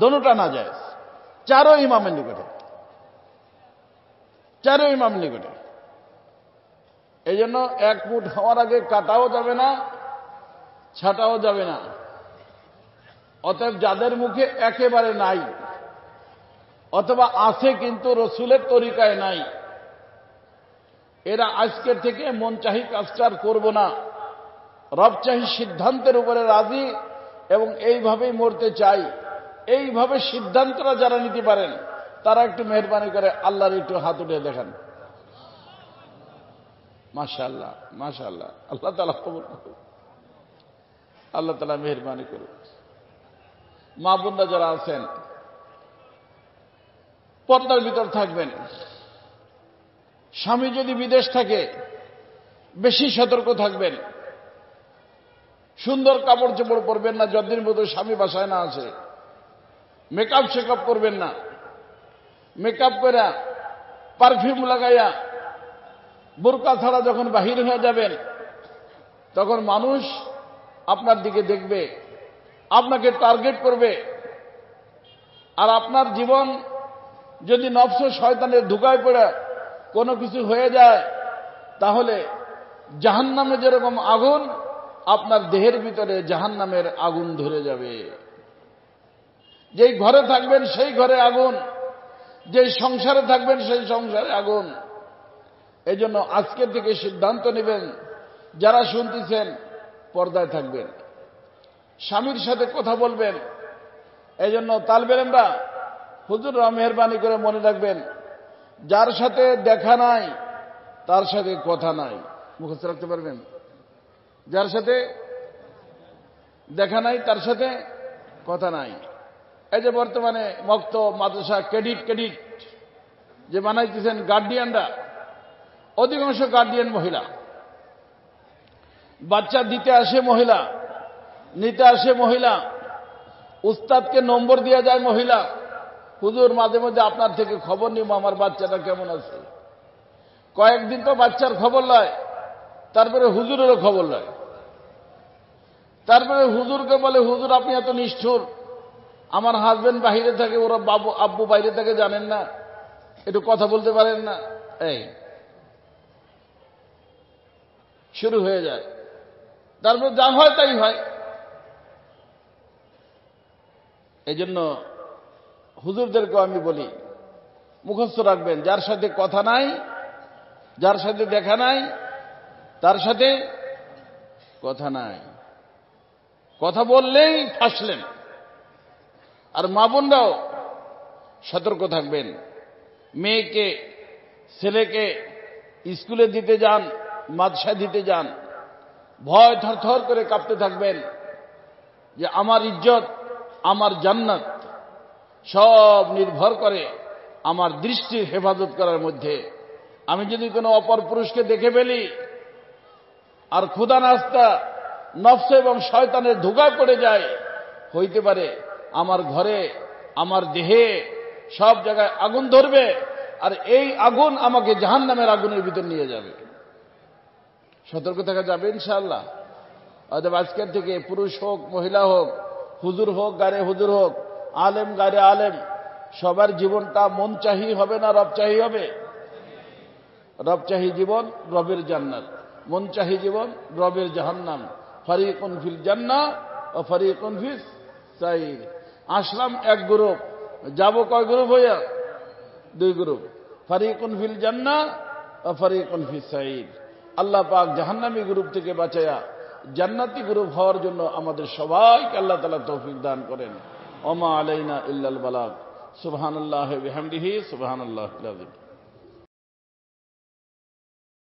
Speaker 1: দোনোটা না যায়। চারো ইমামের নিকটে, চারো ইমামের নিকটে। এই জন্য এক মুঠ হওয়ার আগে কাটাও যাবে না, ছাটাও যাবে না। অতএব যাদের মুখে একেবারে নাই অথবা আছে কিন্তু রসুলের তরিকায় নাই, এরা আজকের থেকে মন চাহি কাজটা করব না, রবচাহী সিদ্ধান্তের উপরে রাজি এবং এইভাবেই মরতে চাই। এইভাবে সিদ্ধান্তটা যারা নিতে পারেন তারা একটু মেহরবানি করে আল্লাহর একটু হাত উঠে দেখান। মাশাআল্লাহ, মাশাআল্লাহ। আল্লাহ তাআলা কবুল করুন, আল্লাহ তাআলা মেহরবানি করুন। মা বোনরা যারা আছেন পর্দার ভিতর থাকবেন। স্বামী যদি বিদেশ থাকে বেশি সতর্ক থাকবেন। সুন্দর কাপড় চোপড় পরবেন না যতদিন পর্যন্ত স্বামী বাসায় না আসে। মেকআপ শেকআপ করবেন না। মেকআপ করে পারফিউম লাগাইয়া বোরকা ছাড়া যখন বাহির হয়ে যাবেন তখন মানুষ আপনার দিকে দেখবে, আপনাকে টার্গেট করবে। আর আপনার জীবন যদি নফস শয়তানের ধোঁকায় পড়ে কোনো কিছু হয়ে যায় তাহলে জাহান্নামে যেরকম আগুন, আপনার দেহের ভিতরে জাহান্নামের আগুন ধরে যাবে। যেই ঘরে থাকবেন সেই ঘরে আগুন, যেই সংসারে থাকবেন সেই সংসারে আগুন। এই জন্য আজকের থেকে সিদ্ধান্ত নেবেন, যারা শুনতেছেন পর্দায় থাকবেন, স্বামীর সাথে কথা বলবেন। এই জন্য তালবে ইলমরা হুজুররা মেহরবানি করে মনে রাখবেন, যার সাথে দেখা নাই তার সাথে কথা নাই। মুখস্থ রাখতে পারবেন? যার সাথে দেখা নাই তার সাথে কথা নাই। এই যে বর্তমানে মক্ত মাদ্রাসা ক্রেডিট যে বানাইতেছেন গার্ডিয়ানরা, অধিকাংশ গার্ডিয়ান মহিলা। বাচ্চা দিতে আসে মহিলা, নিতে আসে মহিলা, উস্তাদকে নম্বর দেওয়া যায় মহিলা, হুজুর মাঝে মাঝে আপনার থেকে খবর নিব আমার বাচ্চাটা কেমন আছে। কয়েকদিন তো বাচ্চার খবর লয়, তারপরে হুজুরেরও খবর লয়। তারপরে হুজুরকে বলে, হুজুর আপনি এত নিষ্ঠুর, আমার হাজবেন্ড বাইরে থাকে, ওরা বাবু আব্বু বাইরে থাকে, জানেন না, একটু কথা বলতে পারেন না। এই শুরু হয়ে যায়। তারপর যা হয় তাই হয়। এই জন্য হুজুরদেরকেও আমি বলি, মুখস্থ রাখবেন, যার সাথে কথা নাই, যার সাথে দেখা নাই, তার সাথে কথা নাই। কথা বললেই ফাঁসলেন। আর মা বোনরাও সতর্ক থাকবেন। মেয়েকে ছেলেকে স্কুলে দিতে যান, মাদ্রাসা দিতে যান, ভয় থরথর করে কাঁপতে থাকবেন যে আমার ইজ্জত, আমার জান্নাত সব নির্ভর করে আমার দৃষ্টির হেফাজত করার মধ্যে। আমি যদি কোনো অপর পুরুষকে দেখে ফেলি আর ক্ষুধা নাস্তা নফস এবং শয়তানের ধোঁকায় পড়ে যায়, হইতে পারে আমার ঘরে, আমার দেহে সব জায়গায় আগুন ধরবে, আর এই আগুন আমাকে জাহান্নামের আগুনের ভিতর নিয়ে যাবে। সতর্ক থাকা যাবে ইনশাআল্লাহ। অতএব আজকের থেকে পুরুষ হোক, মহিলা হোক, হুজুর হোক, গারে হুজুর হোক, আলেম গারে আলেম, সবার জীবনটা মন চাহি হবে না রব চাহি হবে? রব চাহি জীবন, রবের জান্নাত। মন চাহি জীবন, রবের জাহান্নাম। ফারিকুন ফিল জান্নাহ ও ফারিকুন ফিস সাইর। আসলাম এক গ্রুপ, যাব কয় গ্রুপ হইয়া? দুই গ্রুপ। ফারিকুন ফিল জান্নাহ ও ফারিকুন ফিস সাইর। আল্লাহ পাক জাহান্নামী গ্রুপ থেকে বাঁচায়া জান্নাতি গ্রুপ হওয়ার জন্য আমাদের সবাইকে আল্লাহ তাআলা তৌফিক দান করেন। ওমা আলাইনা ইল্লাল বালাগ। সুবহানাল্লাহি ওয়া বিহামদিহি, সুবহানাল্লাহিল আযীম।